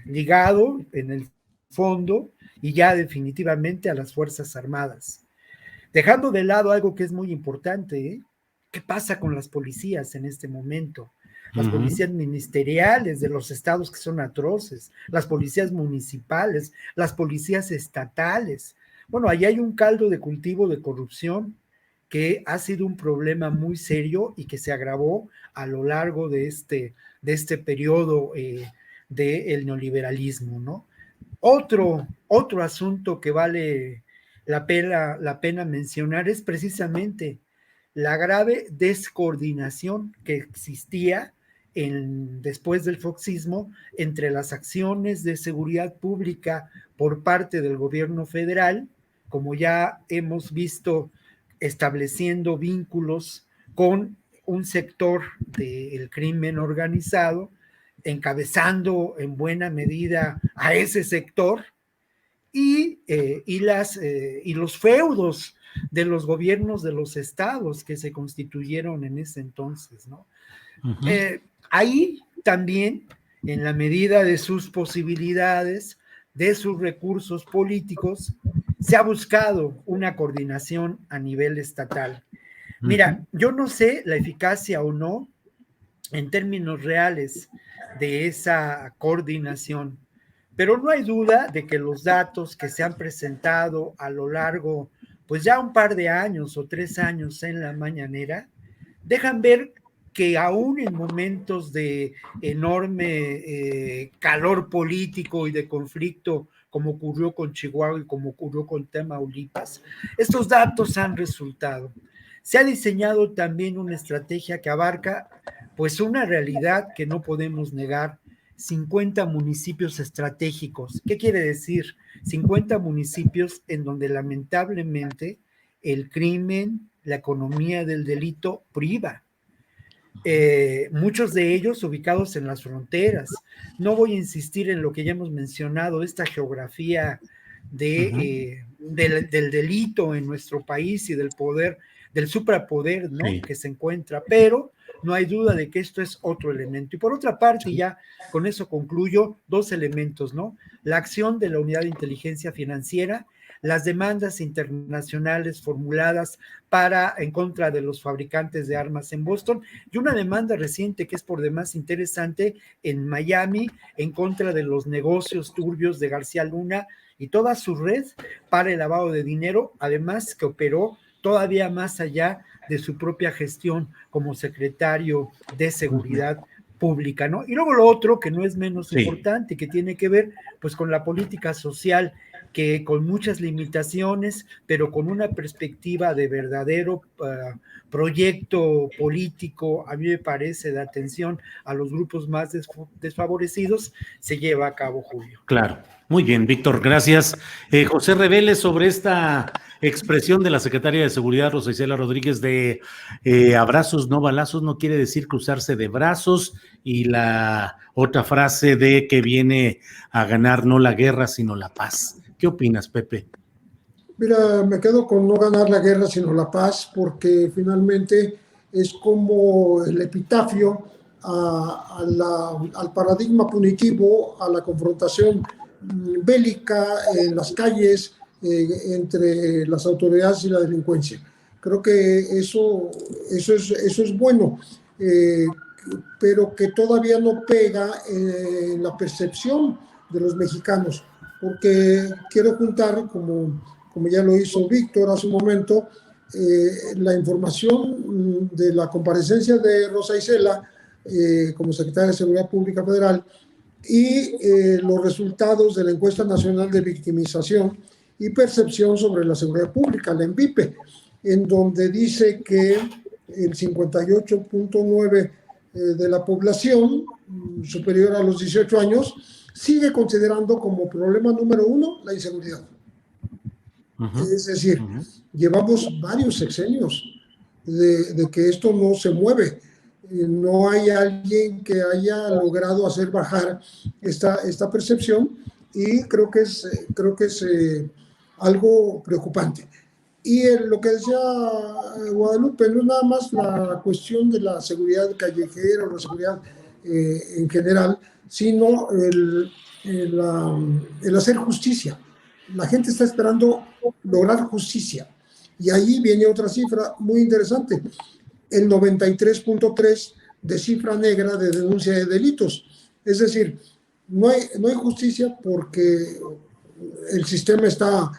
ligado en el fondo y ya definitivamente a las Fuerzas Armadas. Dejando de lado algo que es muy importante, ¿eh? ¿Qué pasa con las policías en este momento? Las policías ministeriales de los estados, que son atroces, las policías municipales, las policías estatales. Bueno, ahí hay un caldo de cultivo de corrupción que ha sido un problema muy serio y que se agravó a lo largo de este periodo del neoliberalismo, ¿no? Otro asunto que vale la pena mencionar es precisamente la grave descoordinación que existía después del foxismo entre las acciones de seguridad pública por parte del gobierno federal, como ya hemos visto, estableciendo vínculos con un sector del crimen organizado, encabezando en buena medida a ese sector, y los feudos de los gobiernos de los estados que se constituyeron en ese entonces, ¿no? Ahí también, en la medida de sus posibilidades, de sus recursos políticos, se ha buscado una coordinación a nivel estatal. Mira, yo no sé la eficacia o no, en términos reales, de esa coordinación, pero no hay duda de que los datos que se han presentado a lo largo, pues ya un par de años o 3 años en la mañanera, dejan ver que aún en momentos de enorme calor político y de conflicto, como ocurrió con Chihuahua y como ocurrió con Tamaulipas, estos datos han resultado. Se ha diseñado también una estrategia que abarca pues una realidad que no podemos negar: 50 municipios estratégicos. ¿Qué quiere decir? 50 municipios en donde lamentablemente el crimen, la economía del delito priva. Muchos de ellos ubicados en las fronteras. No voy a insistir en lo que ya hemos mencionado, esta geografía del delito en nuestro país y del poder, del suprapoder, ¿no? Sí. Que se encuentra, pero no hay duda de que esto es otro elemento. Y por otra parte, sí, ya con eso concluyo, 2 elementos, ¿no? La acción de la Unidad de Inteligencia Financiera, las demandas internacionales formuladas en contra de los fabricantes de armas en Boston, y una demanda reciente que es por demás interesante en Miami en contra de los negocios turbios de García Luna y toda su red para el lavado de dinero, además que operó todavía más allá de su propia gestión como secretario de Seguridad Pública, ¿no? Y luego lo otro, que no es menos importante, que tiene que ver pues con la política social, que con muchas limitaciones, pero con una perspectiva de verdadero proyecto político, a mí me parece, de atención a los grupos más desfavorecidos, se lleva a cabo, Julio.
Claro, muy bien, Víctor, gracias. José Reveles, sobre esta expresión de la secretaria de Seguridad, Rosa Isela Rodríguez, de abrazos, no balazos, no quiere decir cruzarse de brazos, y la otra frase de que viene a ganar no la guerra, sino la paz. ¿Qué opinas, Pepe?
Mira, me quedo con no ganar la guerra, sino la paz, porque finalmente es como el epitafio al paradigma punitivo, a la confrontación bélica en las calles entre las autoridades y la delincuencia. Creo que eso es bueno, pero que todavía no pega en la percepción de los mexicanos, porque quiero juntar, como ya lo hizo Víctor hace un momento, la información de la comparecencia de Rosa Isela como secretaria de Seguridad Pública Federal y los resultados de la encuesta nacional de victimización y percepción sobre la seguridad pública, la ENVIPE, en donde dice que el 58.9% de la población superior a los 18 años sigue considerando como problema número 1 la inseguridad. Es decir, llevamos varios sexenios de que esto no se mueve. No hay alguien que haya logrado hacer bajar esta percepción, y creo que es algo preocupante. Y lo que decía Guadalupe, no es nada más la cuestión de la seguridad callejera o la seguridad en general, sino el hacer justicia. La gente está esperando lograr justicia. Y ahí viene otra cifra muy interesante, el 93.3 de cifra negra de denuncia de delitos. Es decir, no hay justicia porque el sistema está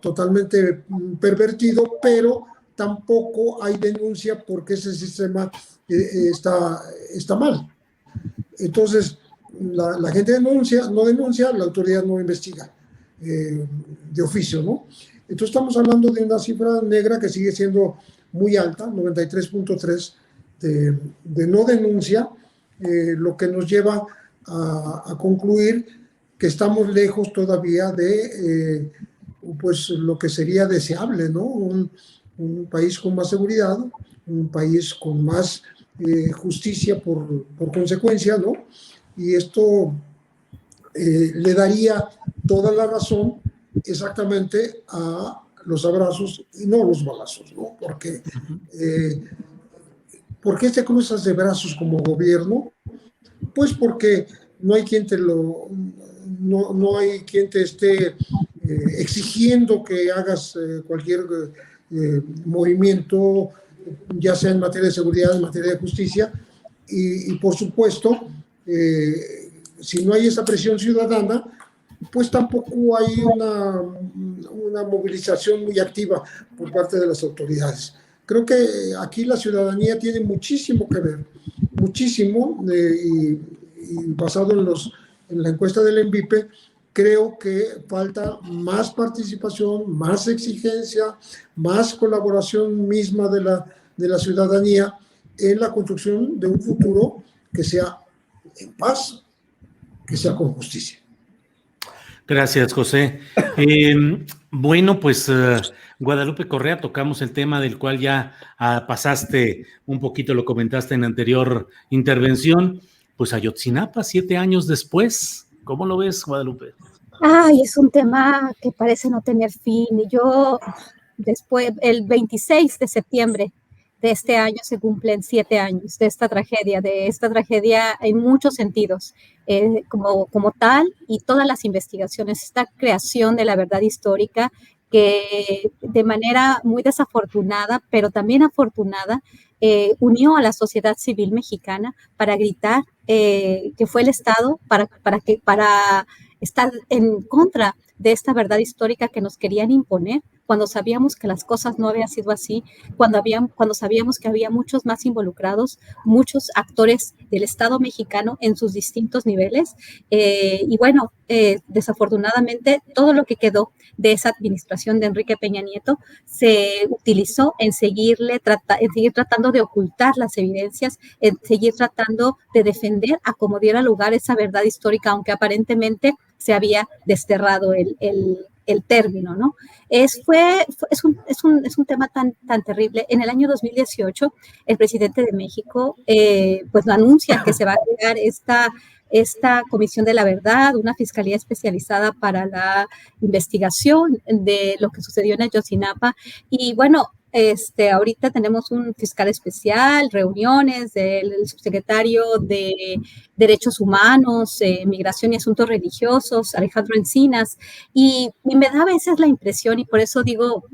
totalmente pervertido, pero tampoco hay denuncia porque ese sistema está mal. Entonces, la gente no denuncia, la autoridad no investiga de oficio, ¿no? Entonces estamos hablando de una cifra negra que sigue siendo muy alta, 93.3 de no denuncia, lo que nos lleva a concluir que estamos lejos todavía de pues lo que sería deseable, ¿no? Un país con más seguridad, un país con más justicia por consecuencia, ¿no? Y esto le daría toda la razón exactamente a los abrazos y no los balazos, ¿no? Porque ¿por qué te cruzas de brazos como gobierno? Pues porque no hay quien no hay quien te esté exigiendo que hagas cualquier movimiento, ya sea en materia de seguridad, en materia de justicia, y por supuesto, si no hay esa presión ciudadana, pues tampoco hay una movilización muy activa por parte de las autoridades. Creo que aquí la ciudadanía tiene muchísimo que ver, muchísimo, y basado en la encuesta del ENVIPE, creo que falta más participación, más exigencia, más colaboración misma de la ciudadanía en la construcción de un futuro que sea en paz, que sea con justicia.
Gracias, José. Bueno, pues Guadalupe Correa, tocamos el tema del cual ya pasaste un poquito, lo comentaste en anterior intervención. Pues Ayotzinapa, 7 años después, ¿cómo lo ves, Guadalupe?
Ay, es un tema que parece no tener fin. Y yo, después, el 26 de septiembre de este año se cumplen 7 años de esta tragedia en muchos sentidos, como tal, y todas las investigaciones, esta creación de la verdad histórica que de manera muy desafortunada, pero también afortunada, unió a la sociedad civil mexicana para gritar que fue el Estado para estar en contra de esta verdad histórica que nos querían imponer, cuando sabíamos que las cosas no habían sido así, cuando sabíamos que había muchos más involucrados, muchos actores del Estado mexicano en sus distintos niveles. Y bueno, desafortunadamente, todo lo que quedó de esa administración de Enrique Peña Nieto se utilizó en seguir tratando de ocultar las evidencias, en seguir tratando de defender a como diera lugar esa verdad histórica, aunque aparentemente se había desterrado el término, ¿no? Es un tema tan terrible. En el año 2018, el presidente de México pues anuncia que se va a crear esta Comisión de la Verdad, una fiscalía especializada para la investigación de lo que sucedió en Ayotzinapa. Y bueno, ahorita tenemos un fiscal especial, reuniones del subsecretario de Derechos Humanos, Migración y Asuntos Religiosos, Alejandro Encinas, y me da a veces la impresión, y por eso digo,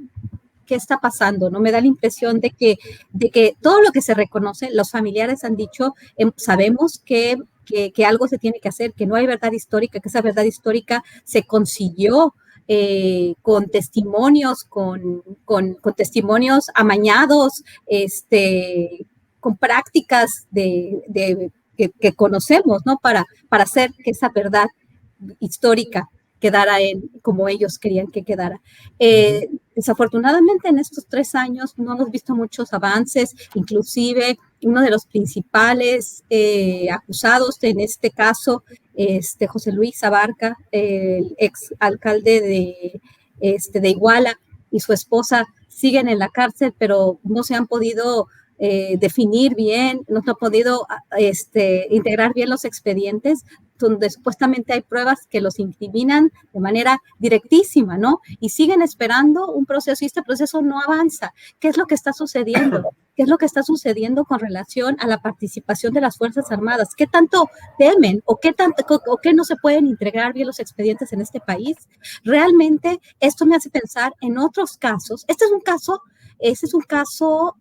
¿qué está pasando? ¿No? Me da la impresión de que todo lo que se reconoce, los familiares han dicho, sabemos que algo se tiene que hacer, que no hay verdad histórica, que esa verdad histórica se consiguió con testimonios, con testimonios amañados, con prácticas que conocemos, ¿no? Para hacer que esa verdad histórica quedara como ellos querían que quedara. Desafortunadamente en estos 3 años no hemos visto muchos avances, inclusive uno de los principales acusados en este caso, José Luis Abarca, el ex alcalde de Iguala, y su esposa siguen en la cárcel, pero no se han podido definir bien, no se han podido integrar bien los expedientes donde supuestamente hay pruebas que los incriminan de manera directísima, ¿no? Y siguen esperando un proceso y este proceso no avanza. ¿Qué es lo que está sucediendo? ¿Qué es lo que está sucediendo con relación a la participación de las Fuerzas Armadas? ¿Qué tanto temen o qué no se pueden integrar bien los expedientes en este país? Realmente esto me hace pensar en otros casos. Este es un caso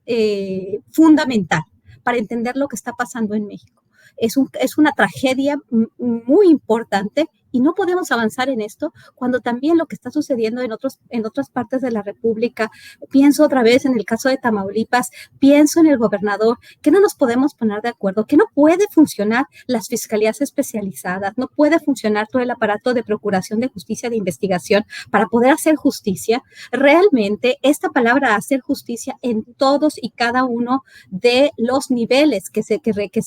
fundamental para entender lo que está pasando en México. Es una tragedia muy importante y no podemos avanzar en esto cuando también lo que está sucediendo en otras partes de la República, pienso otra vez en el caso de Tamaulipas, pienso en el gobernador, que no nos podemos poner de acuerdo, que no puede funcionar las fiscalías especializadas, no puede funcionar todo el aparato de procuración de justicia, de investigación para poder hacer justicia. Realmente esta palabra hacer justicia en todos y cada uno de los niveles que se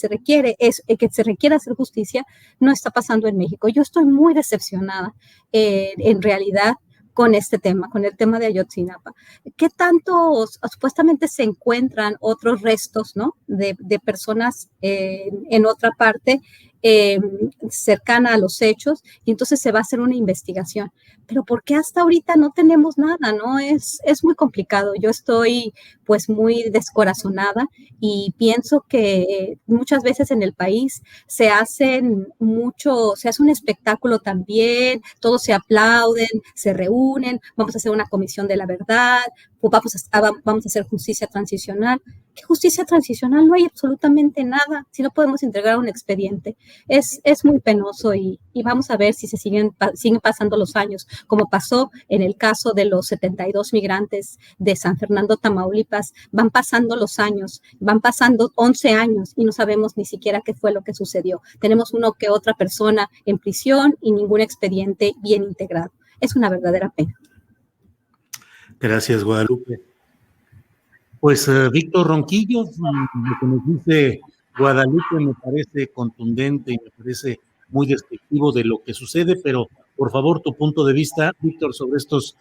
requiere hacer justicia no está pasando en México. Yo estoy muy decepcionada en realidad con este tema, con el tema de Ayotzinapa. ¿Qué tanto supuestamente se encuentran otros restos, ¿no? de personas en otra parte cercana a los hechos y entonces se va a hacer una investigación? Pero ¿por qué hasta ahorita no tenemos nada, no? Es muy complicado. Yo estoy pues muy descorazonada y pienso que muchas veces en el país se hace un espectáculo también, todos se aplauden, se reúnen, vamos a hacer una comisión de la verdad, o vamos a hacer justicia transicional. ¿Qué justicia transicional? No hay absolutamente nada, si no podemos entregar un expediente. Es muy penoso y vamos a ver si siguen pasando los años, como pasó en el caso de los 72 migrantes de San Fernando, Tamaulipas. Van pasando los años, van pasando 11 años y no sabemos ni siquiera qué fue lo que sucedió. Tenemos uno que otra persona en prisión y ningún expediente bien integrado. Es una verdadera pena.
Gracias, Guadalupe. Pues Víctor Ronquillo, lo que nos dice Guadalupe me parece contundente y me parece muy descriptivo de lo que sucede, pero por favor tu punto de vista, Víctor, sobre estos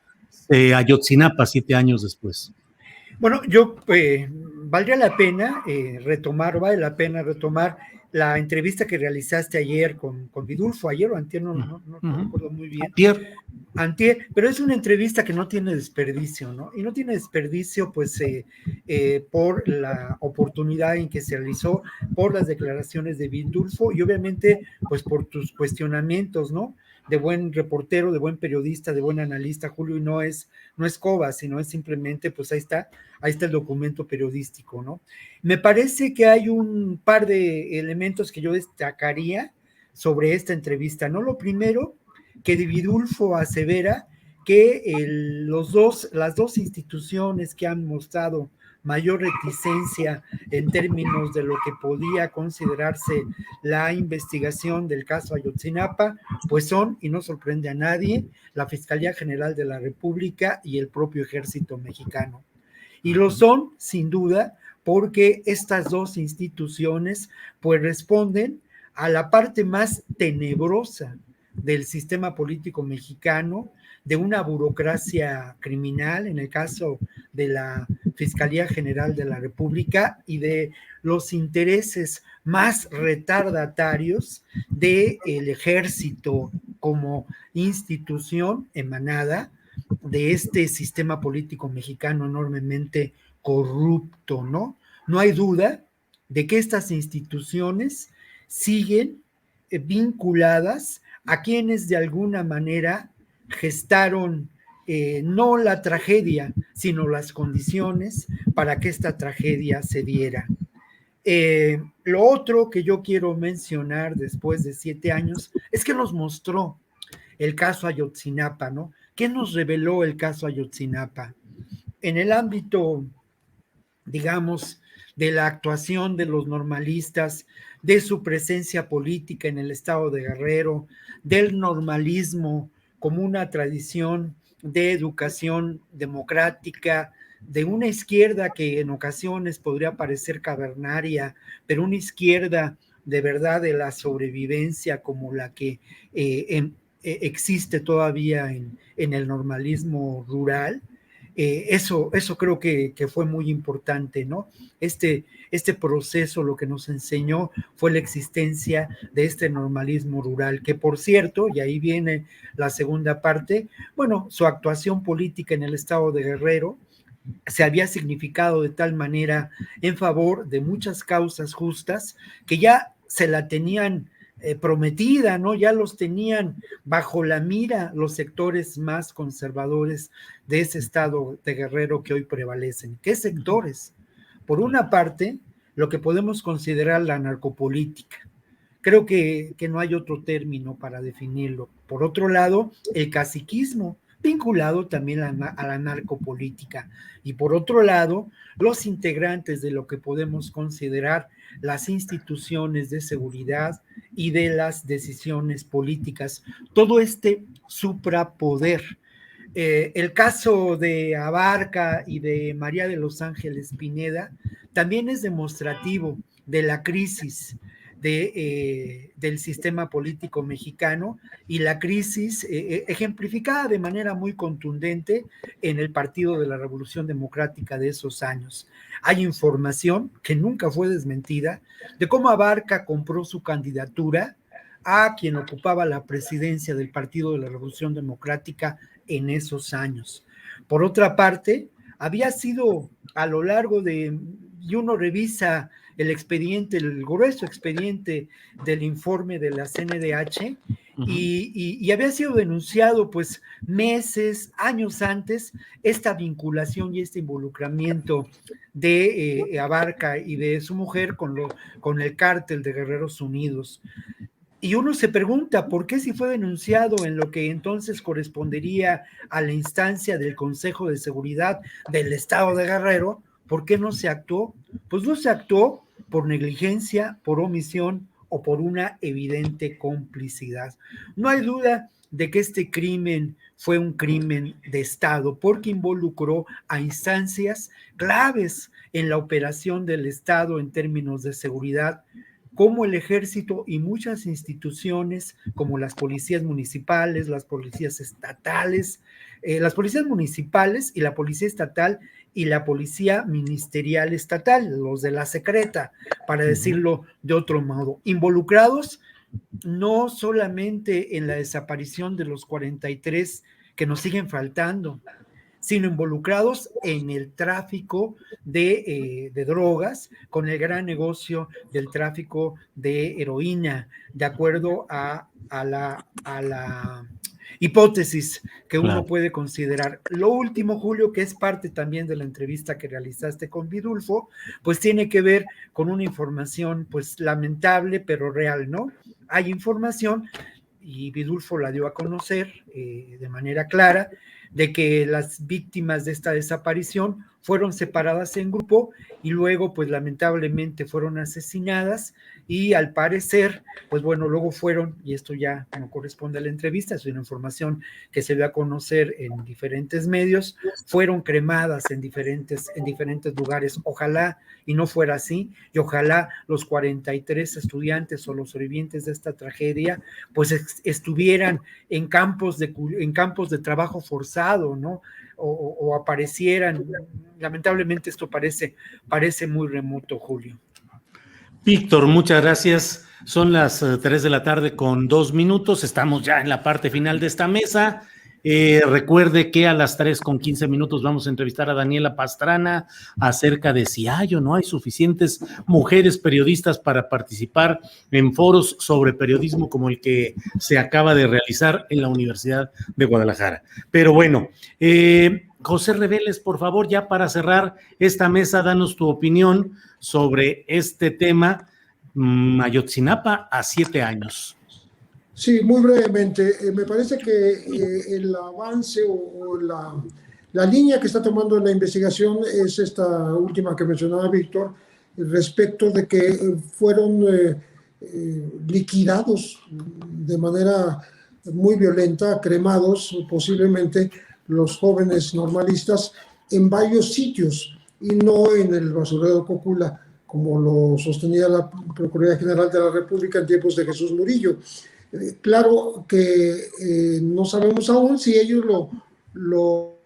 Ayotzinapa 7 años después.
Bueno, vale la pena retomar la entrevista que realizaste ayer con Vidulfo, ayer o antier, no recuerdo muy bien. Antier, pero es una entrevista que no tiene desperdicio, ¿no? Y no tiene desperdicio, pues, por la oportunidad en que se realizó, por las declaraciones de Vidulfo y obviamente, pues, por tus cuestionamientos, ¿no? De buen reportero, de buen periodista, de buen analista, Julio, y no es coba, sino es simplemente, pues ahí está el documento periodístico, ¿no? Me parece que hay un par de elementos que yo destacaría sobre esta entrevista, ¿no? Lo primero, que Vidulfo asevera que las dos instituciones que han mostrado mayor reticencia en términos de lo que podía considerarse la investigación del caso Ayotzinapa, pues son, y no sorprende a nadie, la Fiscalía General de la República y el propio Ejército Mexicano. Y lo son, sin duda, porque estas dos instituciones pues responden a la parte más tenebrosa del sistema político mexicano, de una burocracia criminal, en el caso de la Fiscalía General de la República, y de los intereses más retardatarios del Ejército como institución emanada de este sistema político mexicano enormemente corrupto, ¿no? No hay duda de que estas instituciones siguen vinculadas a quienes de alguna manera gestaron no la tragedia, sino las condiciones para que esta tragedia se diera. Lo otro que yo quiero mencionar después de 7 años es que nos mostró el caso Ayotzinapa, ¿no? ¿Qué nos reveló el caso Ayotzinapa? En el ámbito, digamos, de la actuación de los normalistas, de su presencia política en el estado de Guerrero, del normalismo como una tradición de educación democrática, de una izquierda que en ocasiones podría parecer cavernaria, pero una izquierda de verdad de la sobrevivencia como la que existe todavía en el normalismo rural. Eso creo que fue muy importante, ¿no? Este proceso lo que nos enseñó fue la existencia de este normalismo rural, que por cierto, y ahí viene la segunda parte, bueno, su actuación política en el estado de Guerrero se había significado de tal manera en favor de muchas causas justas que ya se la tenían prometida, ¿no? Ya los tenían bajo la mira los sectores más conservadores de ese estado de Guerrero que hoy prevalecen. ¿Qué sectores? Por una parte, lo que podemos considerar la narcopolítica. Creo que no hay otro término para definirlo. Por otro lado, el caciquismo, vinculado también a la narcopolítica. Y por otro lado, los integrantes de lo que podemos considerar las instituciones de seguridad y de las decisiones políticas. Todo este suprapoder. El caso de Abarca y de María de los Ángeles Pineda también es demostrativo de la crisis del sistema político mexicano y la crisis ejemplificada de manera muy contundente en el Partido de la Revolución Democrática de esos años. Hay información que nunca fue desmentida de cómo Abarca compró su candidatura a quien ocupaba la presidencia del Partido de la Revolución Democrática en esos años. Por otra parte, había sido a lo largo y uno revisa el expediente, el grueso expediente del informe de la CNDH, y había sido denunciado pues meses, años antes, esta vinculación y este involucramiento de Abarca y de su mujer con el cártel de Guerreros Unidos. Y uno se pregunta, ¿por qué si fue denunciado en lo que entonces correspondería a la instancia del Consejo de Seguridad del Estado de Guerrero, por qué no se actuó? Pues no se actuó por negligencia, por omisión o por una evidente complicidad. No hay duda de que este crimen fue un crimen de Estado porque involucró a instancias claves en la operación del Estado en términos de seguridad, como el ejército y muchas instituciones como las policías municipales, las policías estatales, las policías municipales y la policía estatal y la policía ministerial estatal, los de la secreta, para decirlo de otro modo, involucrados no solamente en la desaparición de los 43 que nos siguen faltando, sino involucrados en el tráfico de drogas, con el gran negocio del tráfico de heroína, de acuerdo a la hipótesis que uno puede considerar. Lo último, Julio, que es parte también de la entrevista que realizaste con Vidulfo, pues tiene que ver con una información pues lamentable pero real, ¿no? Hay información, y Vidulfo la dio a conocer de manera clara, de que las víctimas de esta desaparición fueron separadas en grupo y luego pues lamentablemente fueron asesinadas, y al parecer pues bueno, luego fueron, y esto ya no corresponde a la entrevista, es una información que se dio a conocer en diferentes medios, fueron cremadas en diferentes lugares. Ojalá y no fuera así, y ojalá los 43 estudiantes o los sobrevivientes de esta tragedia pues estuvieran en campos de trabajo forzado, ¿no? O aparecieran. Lamentablemente esto parece muy remoto, Julio.
Víctor, muchas gracias. Son las 3 de la tarde con 2 minutos. Estamos ya en la parte final de esta mesa. Recuerde que a las 3 con 15 minutos vamos a entrevistar a Daniela Pastrana acerca de si hay o no hay suficientes mujeres periodistas para participar en foros sobre periodismo como el que se acaba de realizar en la Universidad de Guadalajara. Pero bueno, José Reveles, por favor, ya para cerrar esta mesa, danos tu opinión sobre este tema, Ayotzinapa a 7 años.
Sí, muy brevemente. Me parece que el avance o la línea que está tomando la investigación es esta última que mencionaba Víctor, respecto de que fueron liquidados de manera muy violenta, cremados posiblemente los jóvenes normalistas en varios sitios y no en el basurero Cocula, como lo sostenía la Procuraduría General de la República en tiempos de Jesús Murillo. Claro que no sabemos aún si ellos lo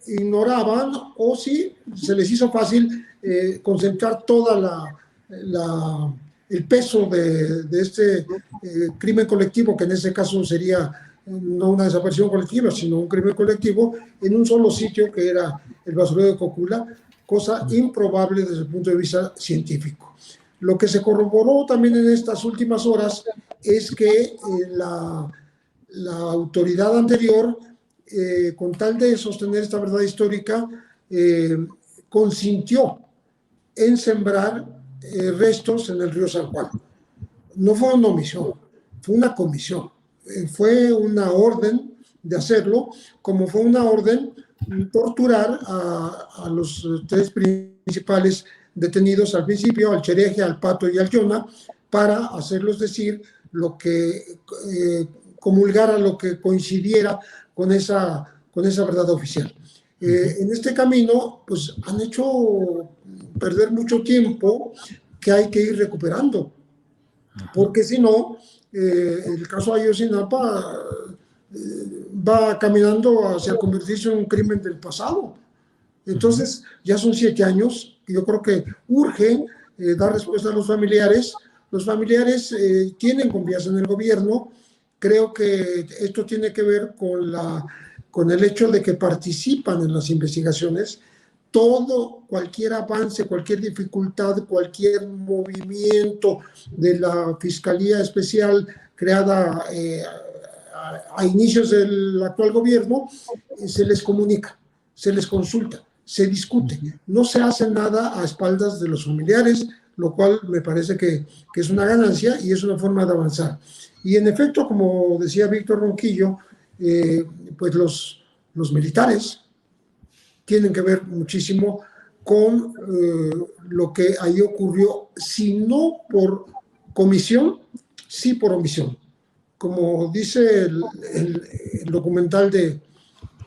ignoraban o si se les hizo fácil concentrar toda el peso de este crimen colectivo, que en ese caso sería no una desaparición colectiva, sino un crimen colectivo, en un solo sitio, que era el basurero de Cocula, cosa improbable desde el punto de vista científico. Lo que se corroboró también en estas últimas horas es que la autoridad anterior, con tal de sostener esta verdad histórica, consintió en sembrar restos en el río San Juan. No fue una omisión, fue una comisión. Fue una orden de hacerlo, como fue una orden torturar a los tres principales detenidos al principio, al Chereje, al Pato y al Yona, para hacerlos decir lo que comulgara, lo que coincidiera con esa verdad oficial. En este camino, pues han hecho perder mucho tiempo que hay que ir recuperando, porque si no, el caso Ayotzinapa va caminando hacia convertirse en un crimen del pasado. Entonces, ya son 7 años, y yo creo que urge dar respuesta a los familiares. Los familiares tienen confianza en el gobierno. Creo que esto tiene que ver con el hecho de que participan en las investigaciones. Cualquier avance, cualquier dificultad, cualquier movimiento de la Fiscalía Especial creada a inicios del actual gobierno, se les comunica, se les consulta, se discute. No se hace nada a espaldas de los familiares, lo cual me parece que es una ganancia y es una forma de avanzar. Y en efecto, como decía Víctor Ronquillo, pues los militares tienen que ver muchísimo con lo que ahí ocurrió, si no por comisión, sí por omisión. Como dice el documental de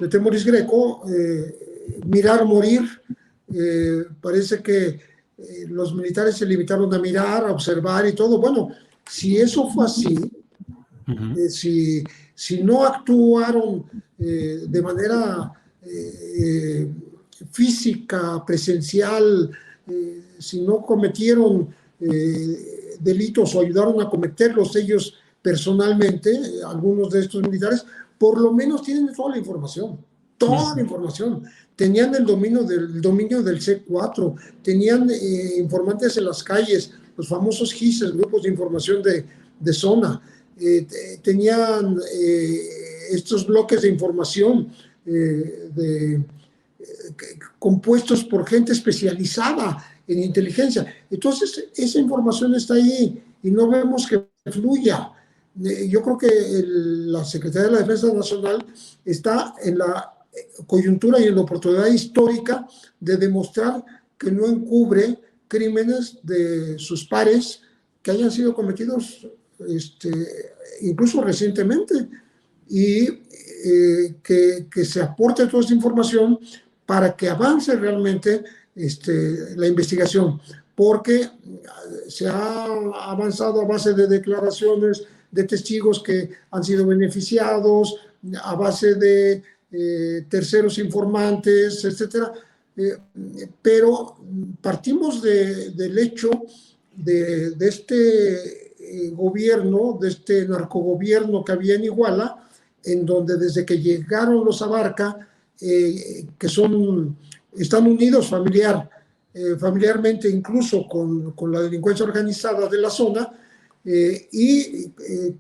Temoris Greco, mirar, morir, parece que los militares se limitaron a mirar, a observar y todo. Bueno, si eso fue así, si no actuaron de manera física, presencial, si no cometieron delitos o ayudaron a cometerlos ellos personalmente, algunos de estos militares, por lo menos tienen toda la información. Toda la información. Tenían el dominio del C4, tenían informantes en las calles, los famosos GISES, grupos de información de zona, tenían estos bloques de información compuestos por gente especializada en inteligencia. Entonces, esa información está ahí y no vemos que fluya. Yo creo que la Secretaría de la Defensa Nacional está en la coyuntura y en la oportunidad histórica de demostrar que no encubre crímenes de sus pares que hayan sido cometidos incluso recientemente, y que se aporte toda esta información para que avance realmente la investigación, porque se ha avanzado a base de declaraciones de testigos que han sido beneficiados, a base de terceros informantes, etcétera, pero partimos del hecho de este gobierno, de este narcogobierno que había en Iguala, en donde desde que llegaron los Abarca, que están unidos familiarmente incluso con la delincuencia organizada de la zona, y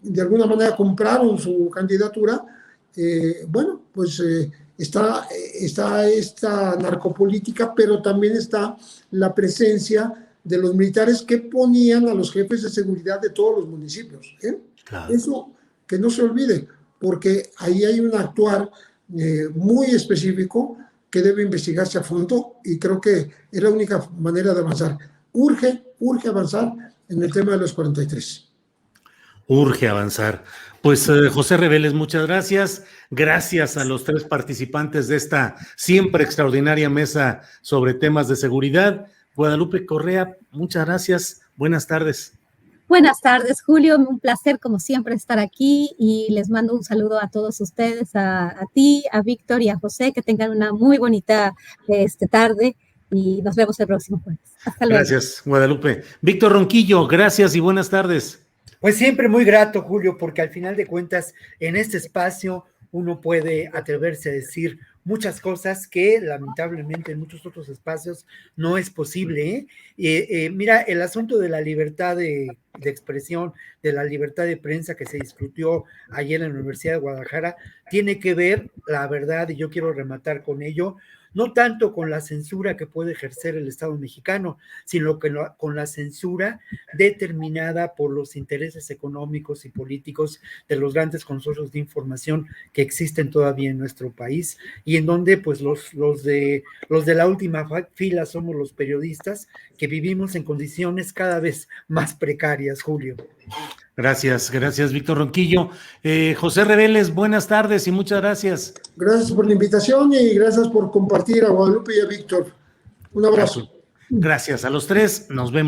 de alguna manera compraron su candidatura. Bueno, pues está esta narcopolítica, pero también está la presencia de los militares que ponían a los jefes de seguridad de todos los municipios. Claro. Eso que no se olvide, porque ahí hay un actuar muy específico que debe investigarse a fondo, y creo que es la única manera de avanzar. Urge avanzar en el tema de los 43.
Urge avanzar. Pues José Reveles, muchas gracias. Gracias a los 3 participantes de esta siempre extraordinaria mesa sobre temas de seguridad. Guadalupe Correa, muchas gracias. Buenas tardes.
Buenas tardes, Julio. Un placer, como siempre, estar aquí y les mando un saludo a todos ustedes, a ti, a Víctor y a José. Que tengan una muy bonita tarde y nos vemos el próximo jueves. Hasta luego.
Gracias, Guadalupe. Víctor Ronquillo, gracias y buenas tardes.
Pues siempre muy grato, Julio, porque al final de cuentas, en este espacio uno puede atreverse a decir muchas cosas que lamentablemente en muchos otros espacios no es posible, ¿eh? Mira, el asunto de la libertad de expresión, de la libertad de prensa que se discutió ayer en la Universidad de Guadalajara, tiene que ver, la verdad, y yo quiero rematar con ello, no tanto con la censura que puede ejercer el Estado mexicano, sino que con la censura determinada por los intereses económicos y políticos de los grandes consorcios de información que existen todavía en nuestro país, y en donde pues los de la última fila somos los periodistas que vivimos en condiciones cada vez más precarias, Julio.
Gracias, Víctor Ronquillo. José Reveles, buenas tardes y muchas gracias.
Gracias por la invitación y gracias por compartir a Guadalupe y a Víctor. Un abrazo.
Gracias a los tres, nos vemos.